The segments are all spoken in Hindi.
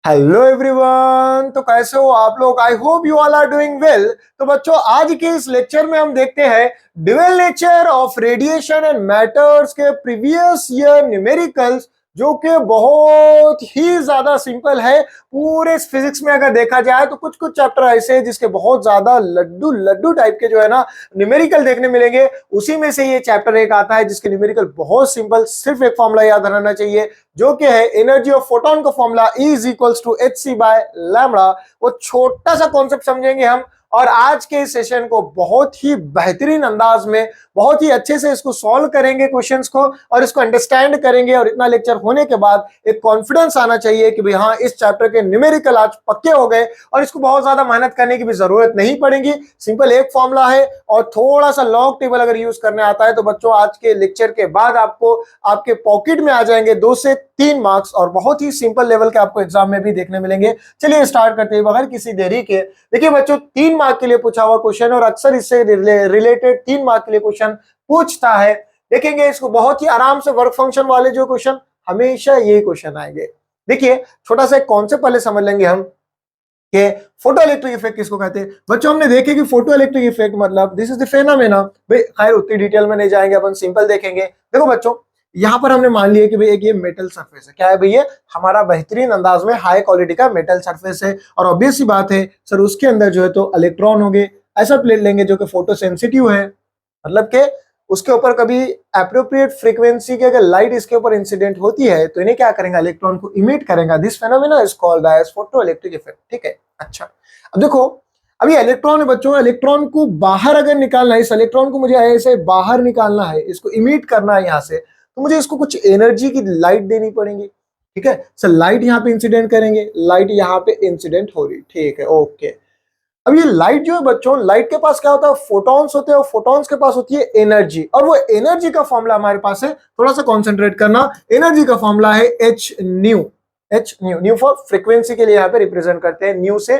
Hello everyone. तो कैसे हो आप लोग? I hope you all are doing well. तो बच्चों, आज के इस लेक्चर में हम देखते हैं dual nature of radiation and matters के प्रीवियस ईयर न्यूमेरिकल्स, जो कि बहुत ही ज्यादा सिंपल है। पूरे फिजिक्स में अगर देखा जाए तो कुछ कुछ चैप्टर ऐसे हैं जिसके बहुत ज्यादा लड्डू लड्डू टाइप के जो है ना न्यूमेरिकल देखने मिलेंगे। उसी में से ये चैप्टर एक आता है जिसके न्यूमेरिकल बहुत सिंपल, सिर्फ एक फॉर्मूला याद रहना चाहिए, जो कि है एनर्जी ऑफ फोटोन का formula E is equals to H C by lambda. वो छोटा सा कॉन्सेप्ट समझेंगे हम, और आज के इस सेशन को बहुत ही बेहतरीन अंदाज में, बहुत ही अच्छे से इसको सॉल्व करेंगे क्वेश्चंस को, और इसको अंडरस्टैंड करेंगे। और इतना लेक्चर होने के बाद एक कॉन्फिडेंस आना चाहिए कि भाई हाँ, इस चैप्टर के न्यूमेरिकल आज पक्के हो गए और इसको बहुत ज्यादा मेहनत करने की भी जरूरत नहीं पड़ेगी। सिंपल एक फॉर्मूला है, और थोड़ा सा लॉग टेबल अगर यूज करने आता है तो बच्चों आज के लेक्चर के बाद आपको आपके पॉकेट में आ जाएंगे 2 से 3 मार्क्स, और बहुत ही सिंपल लेवल के आपको एग्जाम में भी देखने मिलेंगे। चलिए स्टार्ट करते हैं बगैर किसी देरी के। देखिए बच्चों, 3 मार्क के लिए पूछा हुआ क्वेश्चन, और अक्सर इससे रिलेटेड 3 मार्क के लिए क्वेश्चन पूछता है। देखेंगे इसको, बहुत ही आराम से वर्क फंक्शन वाले जो क्वेश्चन, हमेशा यही क्वेश्चन आएंगे। देखिए छोटा सा एक कॉन्सेप्ट पहले समझ लेंगे हम कि फोटो इलेक्ट्रिक इफेक्ट किसको कहते हैं। बच्चों, हमने देखे कि फोटो इलेक्ट्रिक इफेक्ट मतलब दिस इज द फेनोमेना। भाई खैर उतनी डिटेल में नहीं जाएंगे, अपन सिंपल देखेंगे। देखो बच्चों, यहां पर हमने मान लिया कि भाई एक ये मेटल सरफेस है। क्या है भैया? हमारा बेहतरीन अंदाज में हाई क्वालिटी का मेटल सरफेस है, और ऑब्वियस सी बात है सर, उसके अंदर जो है तो इलेक्ट्रॉन होंगे। ऐसा प्लेट लेंगे जो कि फोटो सेंसिटिव है, मतलब के उसके ऊपर कभी अप्रोप्रिएट फ्रीक्वेंसी की अगर लाइट इसके ऊपर इंसिडेंट होती है तो इन्हें क्या करेंगे? इलेक्ट्रॉन को इमिट करेंगे। This phenomena is called as photo electric effect. ठीक है, अच्छा। अब देखो, अभी इलेक्ट्रॉन है बच्चों, इलेक्ट्रॉन को बाहर अगर निकालना है, इस इलेक्ट्रॉन को मुझे ऐसे बाहर निकालना है, इसको इमिट करना है यहाँ से, तो मुझे इसको कुछ एनर्जी की लाइट देनी पड़ेगी। ठीक है सर, लाइट यहाँ पे इंसिडेंट करेंगे, लाइट यहाँ पे इंसिडेंट हो रही, ठीक है, ओके। अब ये लाइट जो है बच्चों, लाइट के पास क्या होता है? फोटॉन्स होते हैं, और फोटॉन्स के पास होती है एनर्जी, और वो एनर्जी का फॉर्मूला हमारे पास है। थोड़ा सा कॉन्सेंट्रेट करना। एनर्जी का फॉर्मूला है H new. H new, new for frequency के लिए यहाँ पे रिप्रेजेंट करते हैं न्यू से।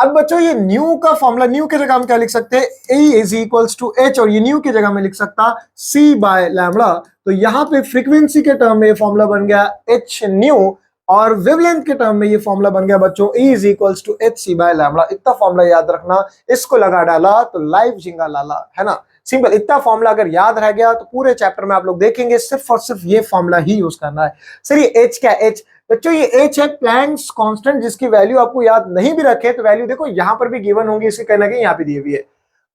अब बच्चों, ये न्यू का फॉर्मूला, न्यू की जगह हम क्या लिख सकते हैं? E is equals to H, और ये न्यू की जगह में लिख सकता C बाय लैम्बडा। तो यहाँ पे फ्रीक्वेंसी के टर्म में ये फॉर्मूला बन गया एच न्यू, और वेवलेंथ के टर्म में ये फॉर्मूला बन गया बच्चों E is equals to H C by lambda. इतना फॉर्मूला याद रखना, इसको लगा डाला तो लाइव झिंगा लाला, है ना। सिंपल, इतना फॉर्मूला अगर याद रह गया तो पूरे चैप्टर में आप लोग देखेंगे सिर्फ और सिर्फ ये फॉर्मूला ही यूज करना है। सर ये एच क्या? एच बच्चों, ये एच है प्लैंक्स कांस्टेंट, जिसकी वैल्यू आपको याद नहीं भी रखे तो वैल्यू देखो यहां पर भी गिवन होंगी, इसके कहना कि यहाँ पे दी हुई है।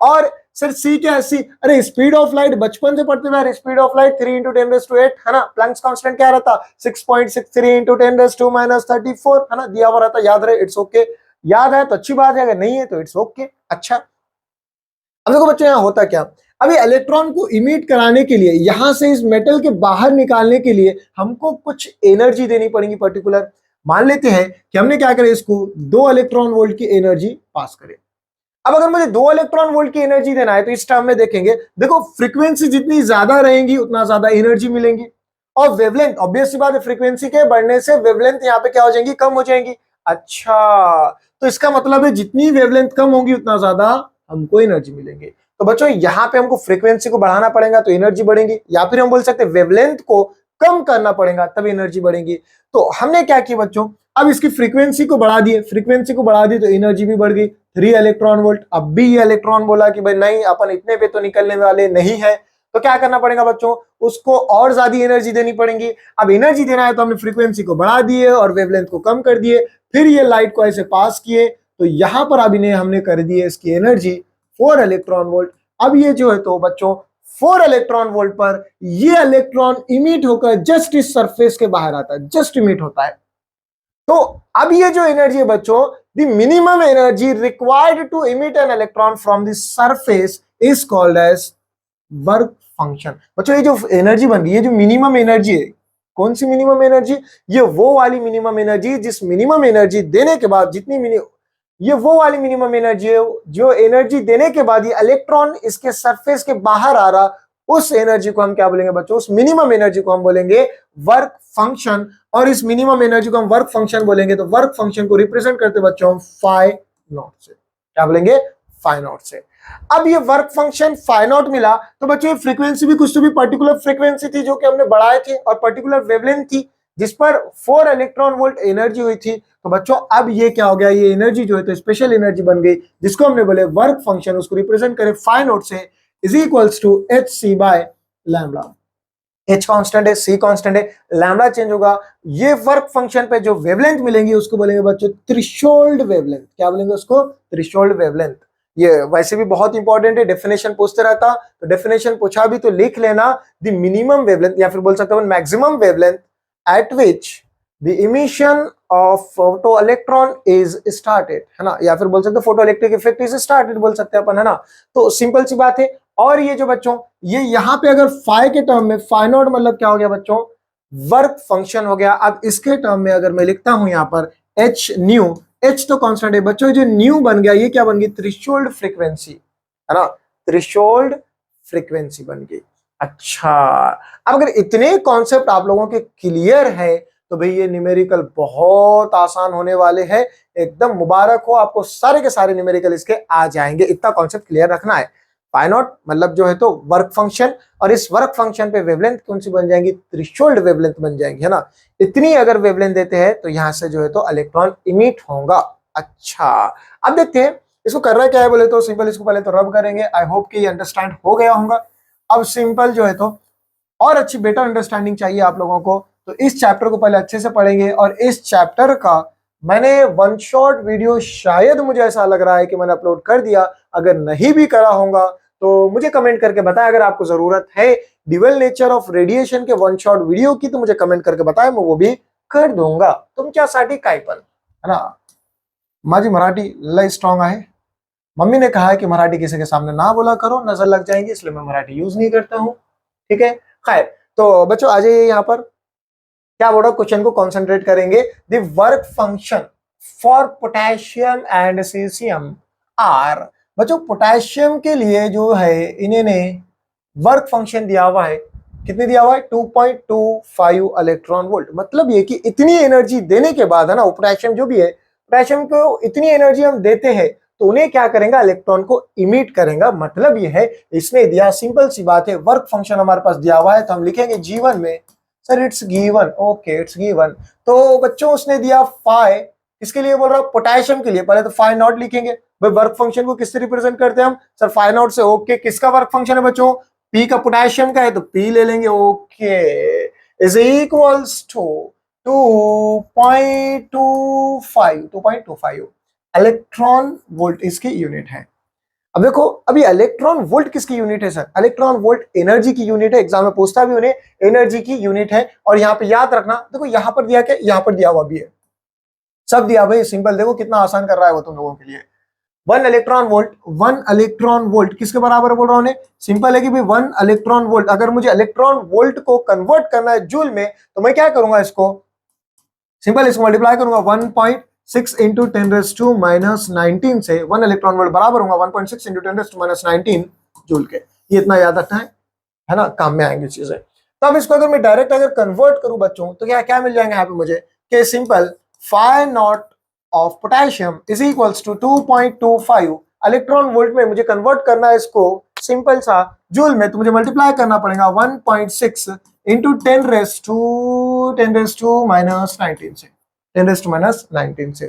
और सर सी क्या है? सी, अरे स्पीड ऑफ लाइट बचपन से पढ़ते हुए, स्पीड ऑफ लाइट 3 × 10⁸, है ना। प्लैंक्स कांस्टेंट क्या रहता? 6.63 × 10⁻⁴, है ना, दिया हुआ रहता, याद रहे, इट्स ओके। याद है तो अच्छी बात है, अगर नहीं है तो इट्स ओके। अच्छा, अब देखो बच्चों, यहाँ होता क्या? अभी इलेक्ट्रॉन को इमिट कराने के लिए, यहां से इस मेटल के बाहर निकालने के लिए हमको कुछ एनर्जी देनी पड़ेगी पर्टिकुलर। मान लेते हैं कि हमने क्या करें, इसको 2 इलेक्ट्रॉन वोल्ट की एनर्जी पास करें। अब अगर मुझे 2 इलेक्ट्रॉन वोल्ट की एनर्जी देना है तो इस टर्म में देखेंगे, देखो फ्रीक्वेंसी जितनी ज्यादा रहेंगी उतना ज्यादा एनर्जी मिलेंगी, और वेवलेंथ, ऑब्वियस सी बात है, फ्रीक्वेंसी के बढ़ने से वेवलेंथ यहाँ पे क्या हो जाएंगी? कम हो जाएंगी। अच्छा, तो इसका मतलब है जितनी वेवलेंथ कम होगी उतना ज्यादा हमको एनर्जी मिलेंगे। तो बच्चों, यहाँ पे हमको फ्रीक्वेंसी को बढ़ाना पड़ेगा तो एनर्जी बढ़ेगी, या फिर हम बोल सकते हैं वेवलेंथ को कम करना पड़ेगा तब एनर्जी बढ़ेगी। तो हमने क्या किया बच्चों, अब इसकी फ्रीक्वेंसी को बढ़ा दिए, फ्रीक्वेंसी को बढ़ा दी तो एनर्जी भी बढ़ गई 3 इलेक्ट्रॉन वोल्ट। अब भी ये इलेक्ट्रॉन बोला कि भाई नहीं, अपन इतने पे तो निकलने वाले नहीं है, तो क्या करना पड़ेगा बच्चों? उसको और ज्यादा एनर्जी देनी पड़ेगी। अब एनर्जी देना है तो हमने फ्रीक्वेंसी को बढ़ा दिए और वेवलेंथ को कम कर दिए, फिर ये लाइट को ऐसे पास किए, तो यहां पर अब इन्हें हमने कर दिए इसकी एनर्जी 4 इलेक्ट्रॉन वोल्ट। अब ये जो है तो बच्चों 4 इलेक्ट्रॉन वोल्ट पर ये इलेक्ट्रॉन इमिट होकर जस्ट इस सरफेस के बाहर आता है, जस्ट इमिट होता है। तो अब ये जो एनर्जी है बच्चों, the minimum energy required to emit an electron from the surface is called as work function. बच्चों, ये जो एनर्जी बन रही है, जो मिनिमम एनर्जी है, कौन सी मिनिमम एनर्जी? ये वो वाली मिनिमम एनर्जी जिस मिनिमम एनर्जी देने के बाद ये वो वाली मिनिमम एनर्जी है जो एनर्जी देने के बाद ये इलेक्ट्रॉन इसके सरफेस के बाहर आ रहा, उस एनर्जी को हम क्या बोलेंगे बच्चों? उस मिनिमम एनर्जी को हम बोलेंगे वर्क फंक्शन। और इस मिनिमम एनर्जी को हम वर्क फंक्शन बोलेंगे, तो वर्क फंक्शन को रिप्रेजेंट करते बच्चों फाई नॉट से। क्या बोलेंगे? फाई नॉट से। अब ये वर्क फंक्शन फाई नॉट मिला तो बच्चों ये फ्रीक्वेंसी भी कुछ तो भी पर्टिकुलर फ्रीक्वेंसी थी जो कि हमने बढ़ाए थे, और पर्टिकुलर वेवलेंथ थी। जिस पर 4 इलेक्ट्रॉन वोल्ट एनर्जी हुई थी। तो बच्चों अब ये क्या हो गया, ये एनर्जी जो है तो स्पेशल एनर्जी बन गई, जिसको हमने बोले वर्क फंक्शन, उसको रिप्रेजेंट करें फाई नॉट से, is equals to H C by lambda. H constant है, सी कांस्टेंट है, लैम्बडा चेंज होगा। ये वर्क फंक्शन पे जो वेवलेंथ मिलेंगी उसको बोलेंगे बच्चों थ्रेशोल्ड वेवलेंथ। क्या बोलेंगे उसको? Threshold wavelength. ये वैसे भी बहुत इंपॉर्टेंट है, डेफिनेशन पूछते रहता, तो डेफिनेशन पूछा भी तो लिख लेना, द मिनिमम वेवलेंथ या फिर बोल सकते हो maximum wavelength eight which the emission of photo electron is started, है ना, या फिर बोल सकते हो photo electric effect is started बोल सकते हैं अपन, है ना। तो सिंपल सी बात है। और ये जो बच्चों ये यहाँ पे अगर फाई के टर्म में, फाई नॉट मतलब क्या हो गया बच्चों? वर्क फंक्शन हो गया। अब इसके टर्म में अगर मैं लिखता हूं यहाँ पर एच न्यू, एच तो कांस्टेंट है बच्चों, जो न्यू बन गया ये क्या बन गई? थ्रेशोल्ड फ्रीक्वेंसी, है ना, थ्रेशोल्ड फ्रीक्वेंसी बन गई। अच्छा, अब अगर इतने कॉन्सेप्ट आप लोगों के क्लियर है तो भाई ये न्यूमेरिकल बहुत आसान होने वाले हैं। एकदम मुबारक हो आपको, सारे के सारे न्यूमेरिकल इसके आ जाएंगे। इतना कॉन्सेप्ट क्लियर रखना है। पाई नॉट मतलब जो है तो वर्क फंक्शन, और इस वर्क फंक्शन पे वेवलेंथ कौन सी बन जाएंगी? थ्रेशोल्ड वेवलेंथ बन जाएंगी, है ना। इतनी अगर वेवलेंथ देते हैं तो यहां से जो है तो इलेक्ट्रॉन इमिट होगा। अच्छा, अब देखते हैं इसको करना क्या है। बोले तो सिंपल, इसको पहले तो रब करेंगे। आई होप कि ये अंडरस्टैंड हो गया होगा। अब सिंपल जो है तो और अच्छी बेटर अंडरस्टैंडिंग चाहिए आप लोगों को, तो इस चैप्टर को पहले अच्छे से पढ़ेंगे। और इस चैप्टर का मैंने वन शॉट वीडियो शायद मुझे ऐसा लग रहा है कि मैंने अपलोड कर दिया। अगर नहीं भी करा होगा तो मुझे कमेंट करके बताएं। अगर आपको जरूरत है ड्यूअल नेचर ऑफ रेडिएशन के वन शॉट वीडियो की तो मुझे कमेंट करके बताएं, मैं वो भी कर दूंगा तुमच्यासाठी काय पण, है ना। माझी मराठी लय स्ट्रांग है। मम्मी ने कहा है कि मराठी किसी के सामने ना बोला करो, नजर लग जाएंगी, इसलिए मैं मराठी यूज नहीं करता हूँ। ठीक है, खैर। तो बच्चों आ जाइए यहाँ पर, क्या बोल रहा, क्वेश्चन को कंसंट्रेट करेंगे। The work function for potassium and cesium are. बच्चों पोटेशियम के लिए जो है इन्होंने वर्क फंक्शन दिया हुआ है, कितने दिया हुआ है? 2.25 इलेक्ट्रॉन वोल्ट। मतलब ये कि इतनी एनर्जी देने के बाद, है ना, पोटेशियम जो भी है, पोटेशियम को इतनी एनर्जी हम देते हैं तो उन्हें क्या करेंगे? इलेक्ट्रॉन को इमिट करेगा। मतलब ये है, इसने दिया, सिंपल सी बात है, वर्क फंक्शन हमारे पास दिया हुआ है तो हम लिखेंगे G1 में, sir it's given, okay it's given. तो बच्चों उसने दिया फाई, किसके लिए बोल रहा हूं? पोटेशियम के लिए। पहले तो फाई नॉट लिखेंगे भाई, वर्क फंक्शन को किससे रिप्रेजेंट करते हैं हम? सर फाई नॉट से। ओके, किसका वर्क फंक्शन है बच्चों? पी का, पोटेशियम का है तो पी ले लेंगे। Okay, is equals to 2.25 electron volt इसकी यूनिट है। अब देखो, अभी इलेक्ट्रॉन वोल्ट किसकी यूनिट है? सर इलेक्ट्रॉन वोल्ट एनर्जी की यूनिट है। एग्जाम में पूछता भी उन्हें, एनर्जी की यूनिट है। और यहाँ पे याद रखना, देखो यहाँ पर दिया क्या, यहाँ पर दिया हुआ भी है, सब दिया भाई। सिंपल, देखो कितना आसान कर रहा है वो तुम लोगों के लिए। 1 इलेक्ट्रॉन वोल्ट, 1 इलेक्ट्रॉन वोल्ट किसके बराबर बोल रहा हूं? सिंपल है कि भाई 1 इलेक्ट्रॉन वोल्ट, अगर मुझे इलेक्ट्रॉन वोल्ट को कन्वर्ट करना है जूल में तो मैं क्या करूंगा? इसको सिंपल, इसको मल्टीप्लाई करूंगा 1.6 इंटू 10⁻⁻19 से। 1 इलेक्ट्रॉन वोल्ट बराबर होगा 1.6 इंटू 10⁻⁻19 जूल के। ये इतना याद रखना है ना, काम में आएंगी चीजें। तो अब इसको अगर मैं डायरेक्ट अगर कन्वर्ट करूं बच्चों तो क्या क्या मिल जाएंगे यहाँ पे मुझे? कि simple, phi naught of potassium is equals to 2.25 electron volt में मुझे कन्वर्ट करना है इसको सिंपल सा जूल में, तो मुझे मल्टीप्लाई करना पड़ेगा 1.6 इंटू 10⁻⁻19 से, 10⁻⁻19 से।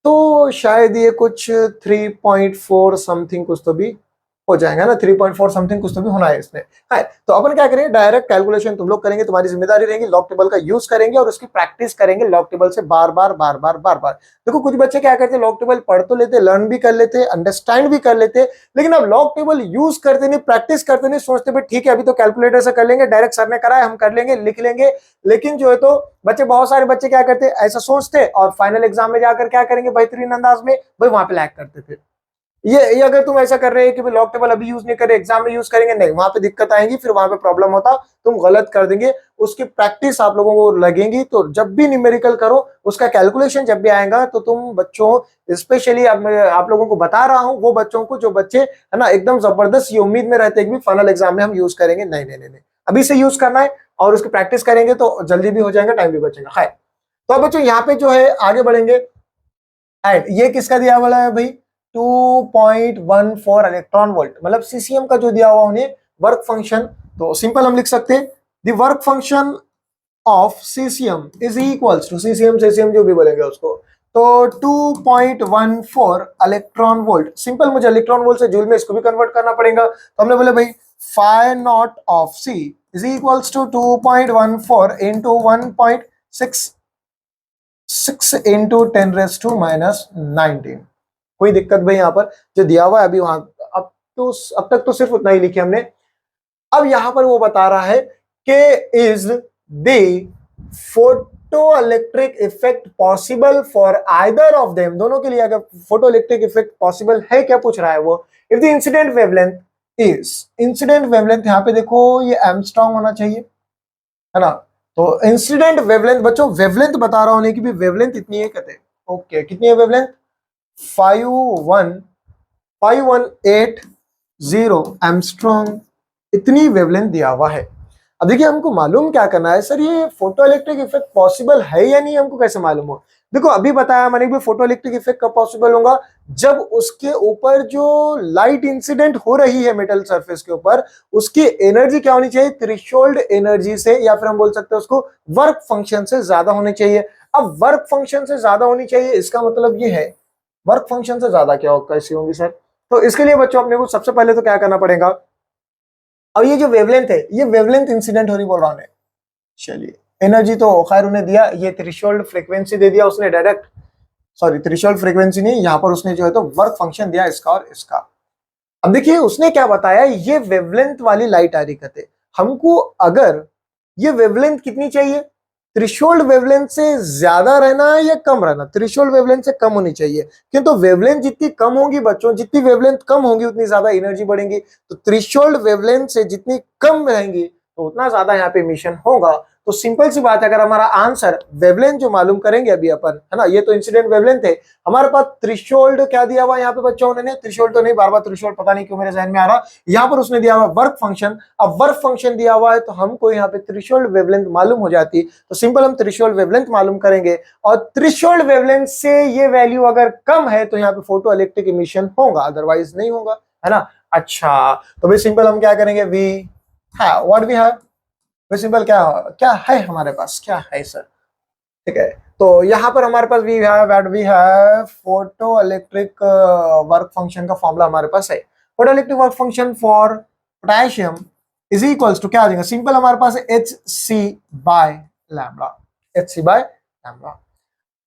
तो शायद ये कुछ 3.4 समथिंग कुछ तो भी हो जाएगा ना, 3.4 समथिंग कुछ तो भी होना है इसमें। हाँ, तो अपन क्या करेंगे, डायरेक्ट कैलकुलेशन तुम लोग करेंगे, तुम्हारी जिम्मेदारी रहेगी। लॉग टेबल का यूज करेंगे और उसकी प्रैक्टिस करेंगे लॉग टेबल से बार बार बार बार बार बार। देखो कुछ बच्चे क्या करते हैं, लॉग टेबल पढ़ तो लेते, लर्न भी कर लेते, अंडरस्टैंड भी कर लेते, लेकिन अब लॉग टेबल यूज करते नहीं, प्रैक्टिस करते नहीं, सोचते भाई ठीक है अभी तो कैलकुलेटर से कर लेंगे, डायरेक्ट सर ने कराया हम कर लेंगे, लिख लेंगे। लेकिन जो है तो बच्चे, बहुत सारे बच्चे क्या करते हैं, ऐसा सोचते और फाइनल एग्जाम में जाकर क्या करेंगे बेहतरीन अंदाज में, भाई वहां पे लैग करते फिर। ये अगर तुम ऐसा कर रहे हैं कि लॉक टेबल अभी यूज नहीं करे, एग्जाम में यूज करेंगे, नहीं, वहां पे दिक्कत आएगी, फिर वहां पे प्रॉब्लम होता, तुम गलत कर देंगे। उसकी प्रैक्टिस आप लोगों को लगेगी, तो जब भी न्यूमेरिकल करो उसका कैलकुलेशन जब भी आएगा तो तुम बच्चों, स्पेशली अब मैं आप लोगों को बता रहा हूं वो बच्चों को जो बच्चे है ना एकदम जबरदस्त ये उम्मीद में रहते हैं कि फाइनल एग्जाम में हम यूज करेंगे, नहीं नहीं नहीं, अभी से यूज करना है और उसकी प्रैक्टिस करेंगे तो जल्दी भी हो जाएगा, टाइम भी बचेगा। है तो अब बच्चों यहाँ पे जो है आगे बढ़ेंगे। एंड ये किसका दिया वाला है भाई? 2.14 इलेक्ट्रॉन वोल्ट, मतलब सीसीएम का जो दिया हुआ उन्हें वर्क फंक्शन। तो सिंपल हम लिख सकते हैं the work function of cesium is equals to cesium cesium जो भी बोलेंगे उसको, तो 2.14 इलेक्ट्रॉन वोल्ट। सिंपल, मुझे इलेक्ट्रॉन वोल्ट से जूल में इसको भी कन्वर्ट करना पड़ेगा, तो हमने बोले भाई phi naught of C is equals to 2.14 into 1.66 into 10⁻⁻⁹। कोई दिक्कत भाई यहाँ पर जो दिया हुआ है अभी वहां, अब तक तो सिर्फ उतना ही लिखे हमने। अब यहां पर वो बता रहा है कि is the photo electric effect possible for either of them, दोनों के लिए अगर फोटो इलेक्ट्रिक इफेक्ट पॉसिबल है, क्या पूछ रहा है वो, if the incident wavelength is, incident wavelength यहाँ पे देखो ये एंगस्ट्रॉम होना चाहिए, है ना। तो इंसिडेंट वेवलेंथ बच्चों, वेवलेंथ बता रहा हूं कि भी वेवलेंथ इतनी है कहते, ओके कितनी है वेवलेंथ, 5180 एंगस्ट्रॉम, इतनी वेवलेंथ दिया हुआ है। अब देखिए हमको मालूम क्या करना है, सर ये फोटो इलेक्ट्रिक इफेक्ट पॉसिबल है या नहीं, हमको कैसे मालूम हो। देखो अभी बताया मैंने कि फोटो इलेक्ट्रिक इफेक्ट कब पॉसिबल होगा, जब उसके ऊपर जो लाइट इंसिडेंट हो रही है मेटल सरफेस के ऊपर, उसकी एनर्जी क्या होनी चाहिए, थ्रेशोल्ड एनर्जी से, या फिर हम बोल सकते हैं उसको वर्क फंक्शन से ज्यादा होनी चाहिए। अब वर्क फंक्शन से ज्यादा होनी चाहिए, इसका मतलब ये है वर्क फंक्शन से ज्यादा क्या कैसी होंगी सर, तो इसके लिए बच्चों अपने को सबसे पहले तो क्या करना पड़ेगा, अब ये जो वेवलेंथ है ये वेवलेंथ इंसिडेंट हो रही बोल रहा हूं, चलिए एनर्जी तो खैर उन्हें दिया, ये थ्रेशोल्ड फ्रीक्वेंसी दे दिया उसने डायरेक्ट, सॉरी थ्रेशोल्ड फ्रीक्वेंसी नहीं, यहां पर उसने जो है तो वर्क फंक्शन दिया इसका और इसका। अब देखिए उसने क्या बताया, ये वेवलेंथ वाली लाइट आ रही कहते, हमको अगर ये वेवलेंथ कितनी चाहिए, थ्रेशोल्ड वेवलेंथ से ज्यादा रहना है या कम रहना, थ्रेशोल्ड वेवलेंथ से कम होनी चाहिए, किंतु वेवलेंथ जितनी कम होगी बच्चों, जितनी वेवलेंथ कम होगी उतनी ज्यादा एनर्जी बढ़ेगी, तो थ्रेशोल्ड वेवलेंथ से जितनी कम रहेंगी तो उतना ज्यादा यहाँ पे इमिशन होगा। तो सिंपल सी बात है, अगर हमारा आंसर वेवलेंथ जो मालूम करेंगे अभी अपन, है ना, ये तो इंसिडेंट वेवलेंथ है, हमारे पास थ्रेशोल्ड क्या दिया हुआ यहाँ पे बच्चों, उन्होंने थ्रेशोल्ड तो नहीं, बार बार थ्रेशोल्ड पता नहीं क्यों मेरे जहन में आ रहा, यहाँ पर उसने दिया हुआ वर्क फंक्शन। अब वर्क फंक्शन दिया हुआ है तो हमको यहाँ पे थ्रेशोल्ड वेवलेंथ मालूम हो जाती, तो सिंपल हम थ्रेशोल्ड वेवलेंथ मालूम करेंगे, और थ्रेशोल्ड वेवलेंथ से ये वैल्यू अगर कम है तो यहाँ पे फोटो इलेक्ट्रिक इमिशन होगा, अदरवाइज नहीं होगा, है ना। अच्छा तो भाई सिंपल हम क्या करेंगे, वी हाँ व्हाट वी हैव, सिंपल क्या क्या है हमारे पास, क्या है सर, ठीक है। तो यहाँ पर हमारे पास we have photo electric work function का फॉर्मूला हमारे पास है, photo electric work function for potassium is equals to क्या आ जाएगा, सिंपल हमारे पास है H C by lambda, H C by lambda.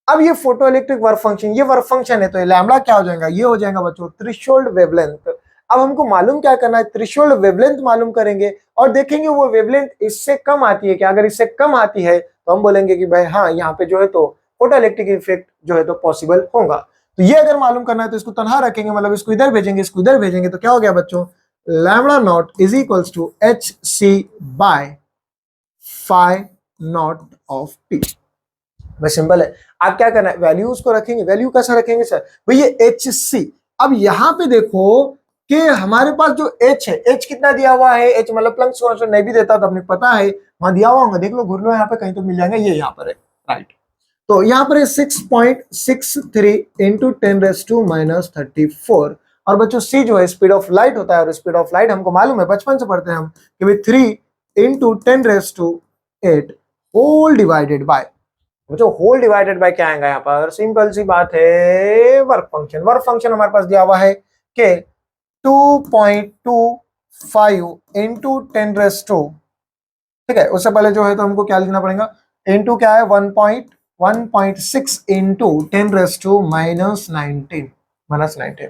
अब ये फोटो इलेक्ट्रिक वर्क फंक्शन, ये वर्क फंक्शन है, तो ये लैम्बडा क्या हो जाएगा, ये हो जाएगा बच्चों थ्रेशोल्ड वेवलेंथ। अब हमको मालूम क्या करना है, थ्रेशोल्ड वेवलेंथ मालूम करेंगे और देखेंगे वो वेवलेंथ इससे कम आती है क्या, अगर इससे कम आती है तो हम बोलेंगे कि भाई हाँ यहाँ पे जो है तो फोटो इलेक्ट्रिक इफेक्ट जो है तो पॉसिबल होगा। तो ये अगर मालूम करना है तो इसको तनहा रखेंगे, मतलब इसको इधर भेजेंगे, इसको इधर भेजेंगे, तो क्या हो गया बच्चों, lambda naught is equals to H C by phi naught of P. बस सिंपल है। आप क्या करना है, वैल्यूज को रखेंगे, वैल्यू कैसा रखेंगे सर, भाई ये एच सी, अब यहां पे देखो कि हमारे पास जो एच है, एच कितना दिया हुआ है, एच मतलब प्लंक्स कांस्टेंट नहीं भी देता तो अपने पता है, वहां दिया हुआ होगा, देख लो घूर लो यहाँ पे कहीं तो मिल जाएंगे, ये यहाँ पर है राइट। तो यहाँ पर 6.63 इंटू 10⁻⁻34, और बच्चों सी जो है स्पीड ऑफ लाइट होता है, और स्पीड ऑफ लाइट हमको मालूम है, बचपन से पढ़ते हैं हम कि भाई 3 इंटू 10⁸ होल डिवाइडेड बाय, जो होल डिवाइडेड बाय क्या आएगा यहाँ पर, सिंपल सी बात है वर्क फंक्शन। वर्क फंक्शन हमारे पास दिया हुआ है कि 2.25 इंटू 10⁻, ठीक है, उससे पहले जो है तो हमको क्या लिखना पड़ेगा, इंटू क्या है 1.6 इंटू 10⁻⁻⁹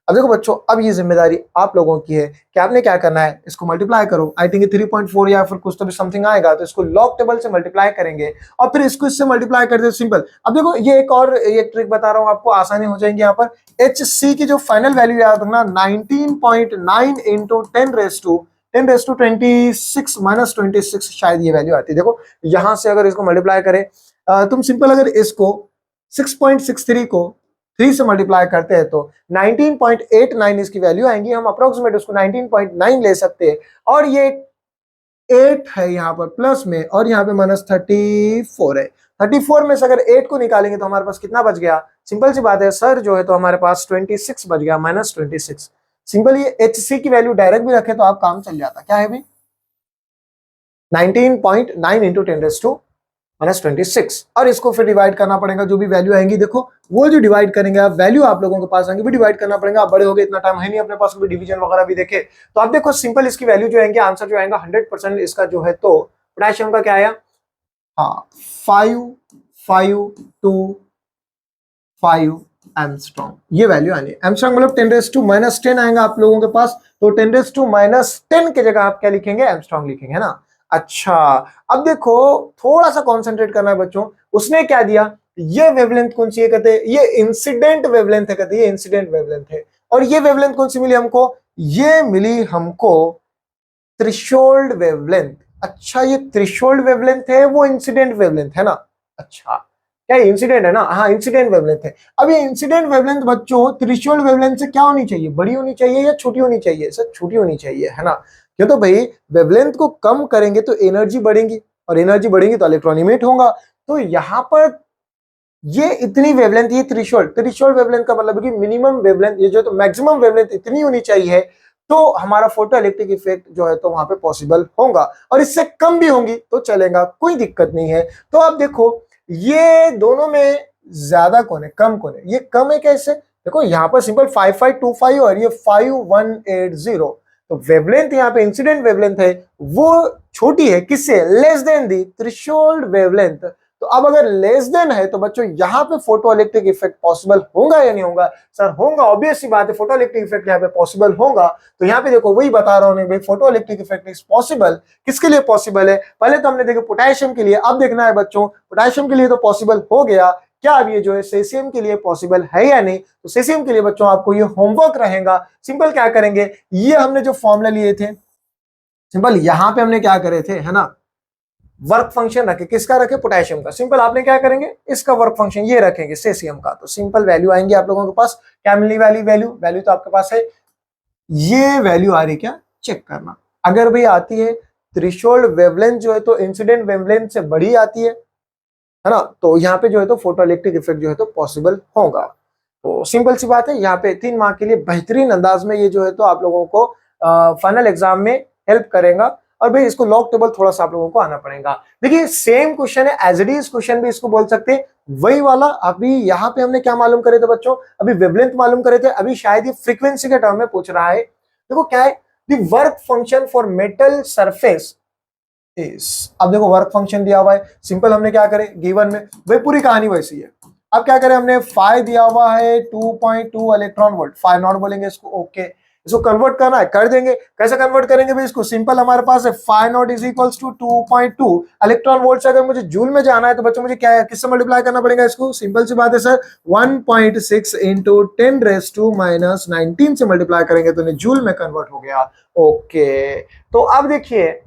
अब देखो बच्चों, अब ये जिम्मेदारी आप लोगों की है कि आपने क्या करना है, इसको मल्टीप्लाई करो, आई थिंक 3.4 या फिर कुछ तो भी समथिंग आएगा, तो इसको लॉग टेबल से मल्टीप्लाई करेंगे और फिर इसको इससे मल्टीप्लाई कर दे, सिंपल। अब देखो ये एक और ये ट्रिक बता रहा हूं आपको, आसानी हो जाएगी यहाँ पर, एच सी की जो फाइनल वैल्यू याद रखना 19.9 इंटू 10⁻26 -26 शायद ये वैल्यू आती है। देखो यहां से अगर इसको मल्टीप्लाई करें, तुम सिंपल अगर इसको 6.63 को 3 से मल्टीप्लाई करते हैं तो 19.89 इसकी वैल्यू आएंगी, हम अप्रोक्सीमेट उसको 19.9 ले सकते हैं, और ये 8 है यहाँ पर प्लस में, और यहाँ पे -34 है, 34 में से अगर 8 को निकालेंगे तो हमारे पास कितना बच गया, सिंपल सी बात है सर जो है तो हमारे पास 26 बच गया, -26। सिंपल ये एच सी की वैल्यू डायरेक्ट भी रखे तो आप काम चल जाता, क्या है भाई 19.9 इंटू 10⁻⁻⁴ -26 और इसको फिर डिवाइड करना पड़ेगा, जो भी वैल्यू आएंगी देखो वो जो डिवाइड करेंगे आप, वैल्यू आप लोगों के पास आएंगे भी डिवाइड करना पड़ेगा। आप बड़े हो गए, इतना टाइम है नहीं अपने पास भी डिवीजन वगैरह भी देखे। तो आप देखो सिंपल इसकी वैल्यू जो आएंगे, आंसर जो आएगा 100% इसका जो है तो पोटेशियम का क्या आया, हाँ 5 एंगस्ट्रॉम, ये वैल्यू आनी है। एंगस्ट्रॉम मतलब 10⁻10 आएगा आप लोगों के पास, तो 10⁻10 की जगह आप क्या लिखेंगे, एंगस्ट्रॉम लिखेंगे, है ना। अच्छा, अब देखो थोड़ा सा कॉन्सेंट्रेट करना है बच्चों। उसने क्या दिया, ये वेवलेंथ कौन सी है, कहते हैं ये इंसिडेंट वेवलेंथ है, कहते हैं ये इंसिडेंट वेवलेंथ है। और ये वेवलेंथ कौन सी मिली हमको, ये मिली हमको थ्रेशोल्ड वेवलेंथ। अच्छा, ये थ्रेशोल्ड वेवलेंथ है, वो इंसिडेंट वेवलेंथ है ना। अच्छा, क्या इंसिडेंट है ना, हाँ इंसिडेंट वेवलेंथ है। अब ये इंसिडेंट वेवलेंथ बच्चों थ्रेशोल्ड वेवलेंथ से क्या होनी चाहिए, बड़ी होनी चाहिए या छोटी होनी चाहिए, सर छोटी होनी चाहिए, है ना। क्यों, तो भाई वेवलेंथ को कम करेंगे तो एनर्जी बढ़ेगी, और एनर्जी बढ़ेगी तो इलेक्ट्रॉन इमिट होगा। तो यहाँ पर ये इतनी वेवलेंथ, ये थ्रेशोल्ड वेवलेंथ का मतलब है कि मिनिमम वेवलेंथ, ये जो तो मैक्सिमम वेवलेंथ इतनी होनी चाहिए तो हमारा फोटो इलेक्ट्रिक इफेक्ट जो है तो वहां पे पॉसिबल होगा, और इससे कम भी होंगी तो चलेगा, कोई दिक्कत नहीं है। तो आप देखो ये दोनों में ज्यादा कौन है, कम कौन है, ये कम है कैसे, देखो यहाँ पर सिंपल 5525 और ये 5180, तो वेवलेंथ यहाँ पे इंसिडेंट वेवलेंथ है वो छोटी है, किससे, लेस देन दी थ्रेशोल्ड वेवलेंथ। तो अब अगर लेस देन है तो बच्चों यहाँ पे फोटो इलेक्ट्रिक इफेक्ट पॉसिबल होगा या नहीं होगा, सर होगा, ऑब्वियस सी बात है फोटो इलेक्ट्रिक इफेक्ट यहाँ पे पॉसिबल होगा। तो यहाँ पे देखो वही बता रहा हूँ भाई, photo electric effect is possible, किसके लिए पॉसिबल है, पहले तो हमने देखा पोटेशियम के लिए, अब देखना है बच्चों पोटेशियम के लिए तो पॉसिबल हो गया, क्या अब ये जो है सेसियम के लिए पॉसिबल है या नहीं। तो सेसियम के लिए बच्चों आपको ये होमवर्क रहेगा। सिंपल क्या करेंगे, ये हमने जो फॉर्मूला लिए थे, सिंपल यहां पे हमने क्या करे थे, है ना, वर्क फंक्शन रखे, किसका रखे, पोटेशियम का। सिंपल आपने क्या करेंगे, इसका वर्क फंक्शन ये रखेंगे सेसियम का, तो सिंपल वैल्यू आएंगे आप लोगों के पास, क्या मिलने वाली वैल्यू तो आपके पास है, ये वैल्यू आ रही क्या, चेक करना। अगर भाई आती है थ्रेशोल्ड वेवलेंथ जो है तो इंसिडेंट वेवलेंथ से बड़ी आती है ना, तो यहाँ पे जो है तो फोटो इलेक्ट्रिक इफेक्ट जो है तो पॉसिबल होगा। तो सिंपल सी बात है, यहाँ पे 3 मार्क के लिए बेहतरीन अंदाज में ये जो है तो आप लोगों को फाइनल एग्जाम में हेल्प करेगा। और भाई इसको लॉग टेबल थोड़ा सा आप लोगों को आना पड़ेगा। देखिए सेम क्वेश्चन है, एज इट इज क्वेश्चन भी इसको बोल सकते हैं, वही वाला। अभी यहाँ पे हमने क्या मालूम करे थे बच्चों, अभी वेवलेंथ मालूम करे थे, अभी शायद ये फ्रीक्वेंसी के टर्म में पूछ रहा है। देखो क्या है, the work function for metal surface is, अब देखो वर्क फंक्शन दिया हुआ है, सिंपल हमने क्या करे गिवन में, वही पूरी कहानी वैसी है। अब क्या करें, हमने फाई दिया हुआ है 2.2 इलेक्ट्रॉन वोल्ट, फाई नॉट बोलेंगे इसको, ओके इसको कन्वर्ट करना है कर देंगे। कैसे कन्वर्ट करेंगे भाई इसको, सिंपल हमारे पास है phi naught is equals to 2.2 electron volt से अगर मुझे जूल में जाना है तो बच्चों मुझे क्या है, किससे मल्टीप्लाई करना पड़ेगा इसको, सिंपल सी बात है सर 1.6 इंटू 10⁻⁻19 से मल्टीप्लाई करेंगे तो जूल में कन्वर्ट हो गया। ओके, तो अब देखिए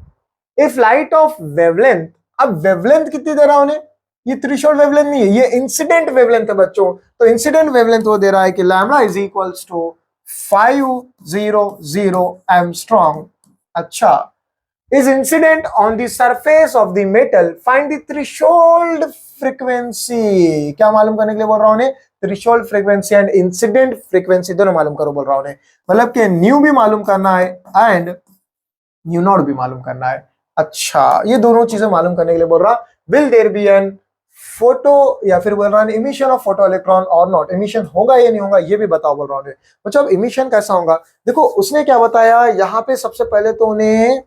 इफ लाइट ऑफ वेवलेंथ, अब वेवलेंथ कितनी दे रहा है उन्हें, ये थ्रेशोल्ड वेवलेंथ नहीं है, ये इंसिडेंट वेवलेंथ है बच्चों। तो इंसिडेंट वेवलेंथ वो दे रहा है कि lambda is equals to 500 angstrom. अच्छा, is incident on the surface of the metal, find the threshold frequency. क्या मालूम करने के लिए बोल रहा हूं, threshold frequency and incident frequency दोनों मालूम करो बोल रहा हूं, मतलब कि न्यू भी मालूम करना है एंड न्यू नॉट भी मालूम करना है। अच्छा, ये दोनों चीजें मालूम करने के लिए बोल रहा, will there be an photo, या फिर बोल रहा है इमिशन ऑफ फोटो इलेक्ट्रॉन और नॉट, इमिशन होगा या नहीं होगा ये भी बताओ बोल रहा हूँ। अच्छा, अब इमिशन कैसा होगा, देखो उसने क्या बताया यहाँ पे, सबसे पहले तो उन्हें